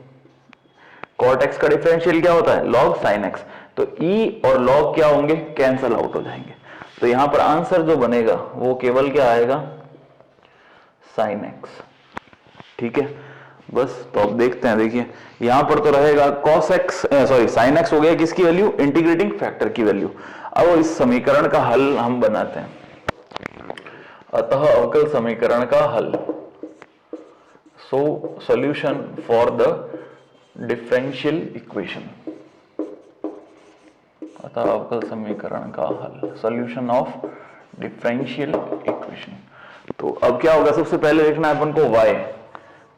cot x का डिफरेंशियल क्या होता है, log sin x। तो e और log क्या होंगे, कैंसल आउट हो जाएंगे। तो यहां पर आंसर जो बनेगा वो केवल क्या आएगा, sin x, ठीक है। बस तो अब देखते हैं, देखिए यहां पर तो रहेगा cos x, sorry sin x हो गया किसकी वैल्यू, इंटीग्रेटिंग फैक्टर की वैल्यू। अब इस समीकरण का हल हम बनाते हैं। अतः अवकल समीकरण का हल, so solution for the differential equation. अतः अवकल समीकरण का हल, सॉल्यूशन ऑफ डिफरेंशियल इक्वेशन। तो अब क्या होगा, सबसे पहले लिखना है अपन को y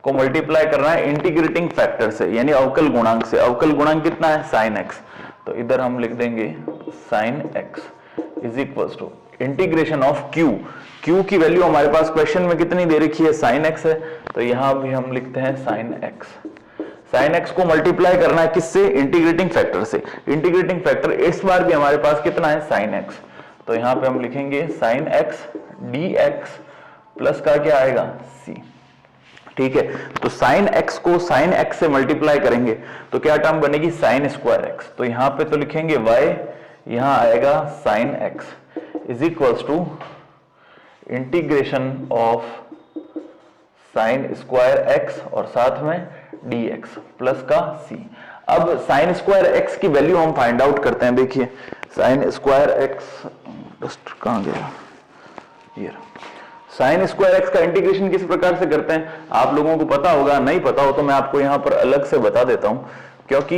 को मल्टीप्लाई करना है इंटीग्रेटिंग फैक्टर से, यानी अवकल गुणांक से। अवकल गुणांक कितना है, sin x। तो इधर हम लिख देंगे sin x is equal to integration of q। q की वैल्यू हमारे पास क्वेश्चन में कितनी दे रखी है, sin x है, तो यहां भी हम लिखते हैं sin x। sin x को मल्टीप्लाई करना है किससे, इंटीग्रेटिंग फैक्टर से। इंटीग्रेटिंग फैक्टर इस बार भी हमारे पास कितना है, sin x। तो यहां पे हम लिखेंगे sin x dx प्लस का क्या आएगा, c। ठीक है, तो sin x को sin x से मल्टीप्लाई करेंगे तो क्या टर्म बनेगी, sin स्क्वायर x। तो यहां पे तो लिखेंगे y, यहां आएगा sin x is equals to integration of sin square x और साथ में dx प्लस का c। अब sin स्क्वायर x की वैल्यू हम फाइंड आउट करते हैं। देखिए sin स्क्वायर x जस्ट कहां गया, ये sin स्क्वायर x का इंटीग्रेशन किस प्रकार से करते हैं, आप लोगों को पता होगा, नहीं पता हो तो मैं आपको यहां पर अलग से बता देता हूं, क्योंकि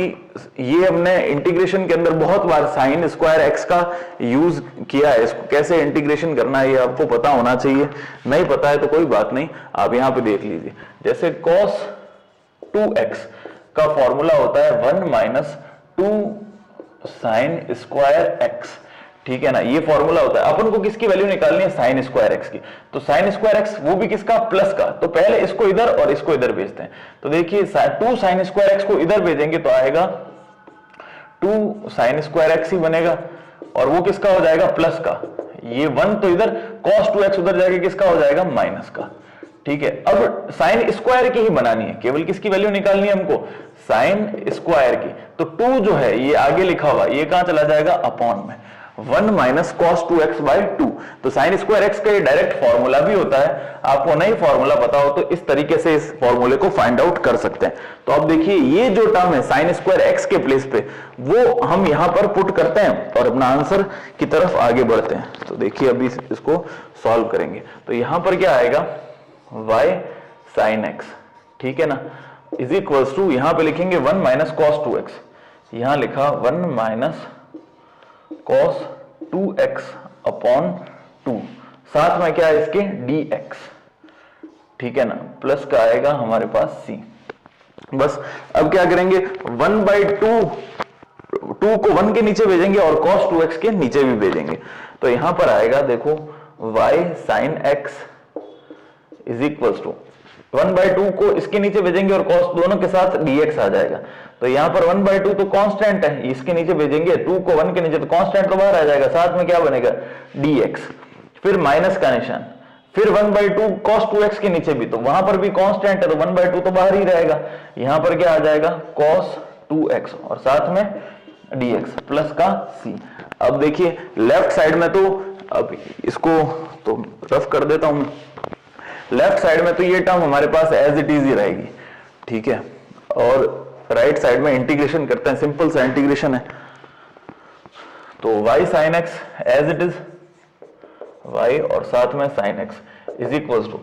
ये हमने इंटीग्रेशन के अंदर बहुत बार sin स्क्वायर x का यूज किया है। इसको कैसे इंटीग्रेशन करना है ये आपको पता होना चाहिए, नहीं पता है तो कोई बात नहीं, आप यहां पे देख लीजिए। जैसे cos 2x का फॉर्मूला होता है 1 माइनस 2 sin स्क्वायर x, ठीक है ना, ये फॉर्मूला होता है। अपन को किसकी वैल्यू निकालनी है, sin स्क्वायर x की। तो sin स्क्वायर x वो भी किसका, प्लस का। तो पहले इसको इधर और इसको इधर भेजते हैं। तो देखिए 2 sin स्क्वायर x को इधर भेजेंगे तो आएगा 2 sin स्क्वायर x ही बनेगा, और वो किसका हो जाएगा, प्लस का। ये 1 तो इधर, cos 2x उधर जाएगा, किसका हो जाएगा, माइनस का। ठीक है, अब sin स्क्वायर की ही बनानी है, केवल किसकी वैल्यू निकालनी है हमको, sin स्क्वायर की। तो 2 जो है ये आगे लिखा हुआ, ये कहां चला जाएगा, अपॉन में 1 माइनस cos 2x बाई 2। तो sin स्क्वायर x का ये डायरेक्ट फॉर्मूला भी होता है, आपको नहीं फॉर्मूला पता हो तो इस तरीके से इस फॉर्मूले को फाइंड आउट कर सकते हैं। तो अब देखिए ये जो टर्म है sin स्क्वायर x के प्लेस पे, वो हम यहां पर पुट करते हैं और अपना आंसर की तरफ आगे बढ़ते हैं। तो देखिए अभी इसको सॉल्व करेंगे तो यहां पर क्या आएगा, y sin x, ठीक है ना, इज इक्वल्स टू, यहां पे लिखेंगे 1 माइनस cos 2x, यहां लिखा 1 माइनस cos 2x अपॉन 2, साथ में क्या है इसके dx, ठीक है ना, प्लस का आएगा हमारे पास c। बस अब क्या करेंगे, 1/2 को 1 के नीचे भेजेंगे और cos 2x के नीचे भी भेजेंगे। तो यहां पर आएगा देखो y sin x is equals to 1/2 को इसके नीचे भेजेंगे और cos दोनों के साथ dx आ जाएगा। तो यहां पर 1/2 तो कांस्टेंट है, इसके नीचे भेजेंगे 2 को 1 के नीचे, तो कांस्टेंट तो बाहर आ जाएगा, साथ में क्या बनेगा, dx, फिर माइनस का निशान, फिर 1/2 cos 2x के नीचे भी, तो वहां पर भी कांस्टेंट है तो 1/2 तो बाहर ही रहेगा। यहां पर क्या आ जाएगा, cos 2x और साथ में dx प्लस का c। अब देखिए लेफ्ट साइड में, तो अब इसको तो रफ कर देता हूं, लेफ्ट साइड में तो ये टर्म हमारे पास एज इट इज ही रहेगी, ठीक है, और राइट साइड में इंटीग्रेशन करते हैं, सिंपल सा इंटीग्रेशन है। तो y sin x as it is, y और साथ में sin x is equals to,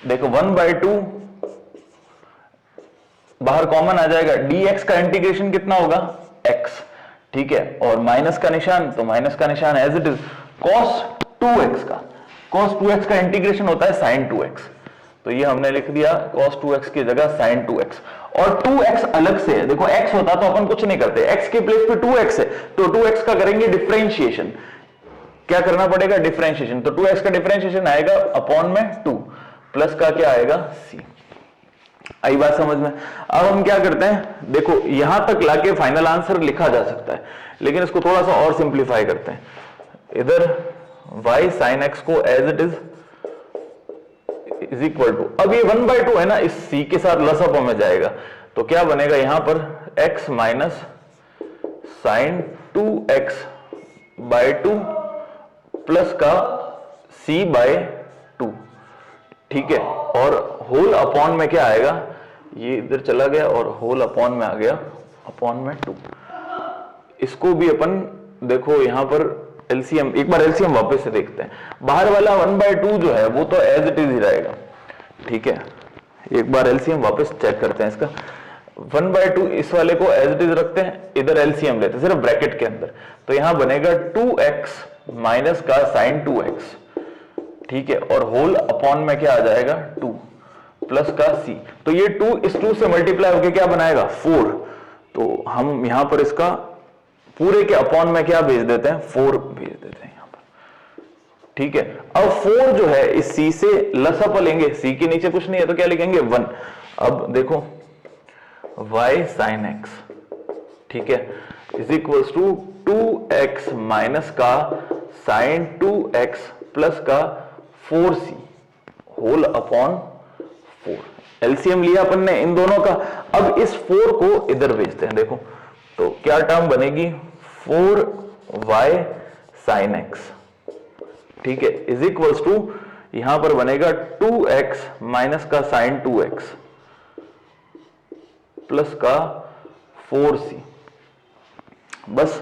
देखो 1/2 बाहर कॉमन आ जाएगा, dx का इंटीग्रेशन कितना होगा, x, ठीक है, और माइनस का निशान, तो माइनस का निशान as it is, cos 2x का, cos 2x का इंटीग्रेशन होता है sin 2x, तो ये हमने लिख दिया cos 2x की जगह sin 2x, और 2x अलग से है। देखो x होता तो अपन कुछ नहीं करते, x के प्लेस पे 2x है, तो 2x का करेंगे डिफरेंशिएशन, क्या करना पड़ेगा, डिफरेंशिएशन। तो 2x का डिफरेंशिएशन आएगा अपॉन में 2 प्लस का क्या आएगा, c। आई बात समझ में। अब हम क्या करते हैं, देखो यहां तक लाके फाइनल आंसर लिखा जा सकता है, लेकिन इसको थोड़ा सा और सिंप्लीफाई करते हैं। इधर y sin x को as it is equal to, अब ये 1/2 है ना, इस c के साथ लसअप में जाएगा, तो क्या बनेगा यहां पर x minus sin 2x by 2 plus का c बाय 2, ठीक है, और होल अपॉन में क्या आएगा, ये इधर चला गया और होल अपॉन में आ गया, अपॉन में 2। इसको भी अपन देखो यहां पर एलसीएम, एक बार एलसीएम वापस से देखते हैं। बाहर वाला 1/2 जो है वो तो एज इट इज ही रहेगा, ठीक है, एक बार एलसीएम वापस चेक करते हैं इसका। 1/2 इस वाले को एज इट इज रखते हैं, इधर एलसीएम लेते हैं सिर्फ ब्रैकेट के अंदर, तो यहां बनेगा 2x माइनस का साइन 2x, ठीक है, और होल अपॉन में क्या आ जाएगा 2 प्लस का c, तो ये 2 इस 2 से मल्टीप्लाई होकर क्या बनाएगा 4, तो हम यहां पर इसका पूरे के अपॉन में क्या भेज देते हैं 4 भेज देते हैं यहां पर, ठीक है। अब 4 जो है इस c से लसअप लेंगे, c के नीचे कुछ नहीं है तो क्या लिखेंगे 1। अब देखो y sin x, ठीक है, is equals to 2x minus का साइन 2x प्लस का 4c होल अपॉन 4। एलसीएम लिया अपन ने इन दोनों का, अब इस 4 को इधर भेजते हैं, देखो तो क्या टर्म बनेगी 4y sin x, ठीक है, इज इक्वल्स टू यहां पर बनेगा 2x माइनस का साइन 2x प्लस का 4c। बस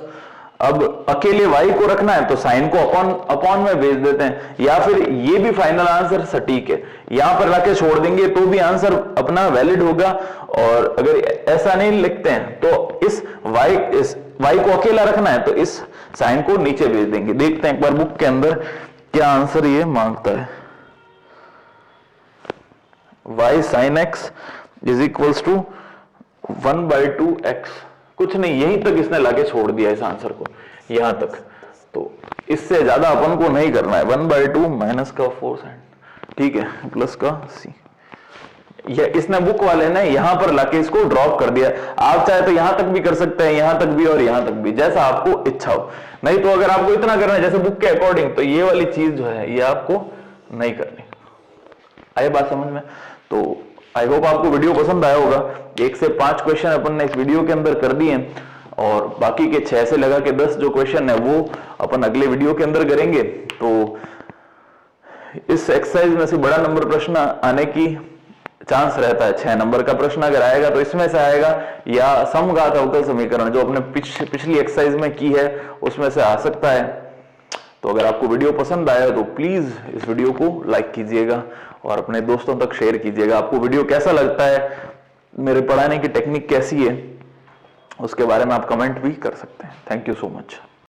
अब अकेले y को रखना है तो साइन को अपॉन में भेज देते हैं, या फिर ये भी फाइनल आंसर सटीक है, यहां पर लाके छोड़ देंगे तो भी आंसर अपना वैलिड होगा। और अगर ऐसा नहीं लिखते हैं तो इस y को अकेला रखना है तो इस साइन को नीचे भेज देंगे। देखते हैं एक बार बुक के अंदर क्या आंसर ये मांगता है। y sin x is equals to 1/2x, कुछ नहीं, यहीं तक इसने लाके छोड़ दिया इस आंसर को, यहां तक, तो इससे ज्यादा अपन को नहीं करना है। 1/2 माइनस का 4 sin, ठीक है, प्लस का c, ये इसने बुक वाले ने यहां पर लाके इसको ड्रॉप कर दिया। आप चाहे तो यहां तक भी कर सकते हैं, यहां तक भी और यहां तक भी, जैसा आपको इच्छा हो। नहीं तो अगर आपको इतना करना है जैसे बुक के अकॉर्डिंग, तो ये वाली चीज जो है ये आपको नहीं करनी। आए बात समझ में? तो आई होप आपको वीडियो पसंद आया होगा। 1 से 5 क्वेश्चन अपन ने इस वीडियो के अंदर कर दिए, और बाकी के 6 से लगा के 10 जो क्वेश्चन है वो अपन अगले वीडियो के अंदर करेंगे। तो इस एक्सरसाइज में से बड़ा नंबर प्रश्न आने की चांस रहता है। 6 नंबर का प्रश्न अगर आएगा तो इसमें से आएगा, या समघात अवकल समीकरण जो अपने पिछली एक्सरसाइज में की है उसमें से आ सकता है। तो अगर आपको वीडियो पसंद आया तो प्लीज इस वीडियो को लाइक कीजिएगा और अपने दोस्तों तक शेयर कीजिएगा। आपको वीडियो कैसा लगता है, मेरे पढ़ाने की टेक्निक कैसी है, उसके बारे में आप कमेंट भी कर सकते हैं। Thank you so much.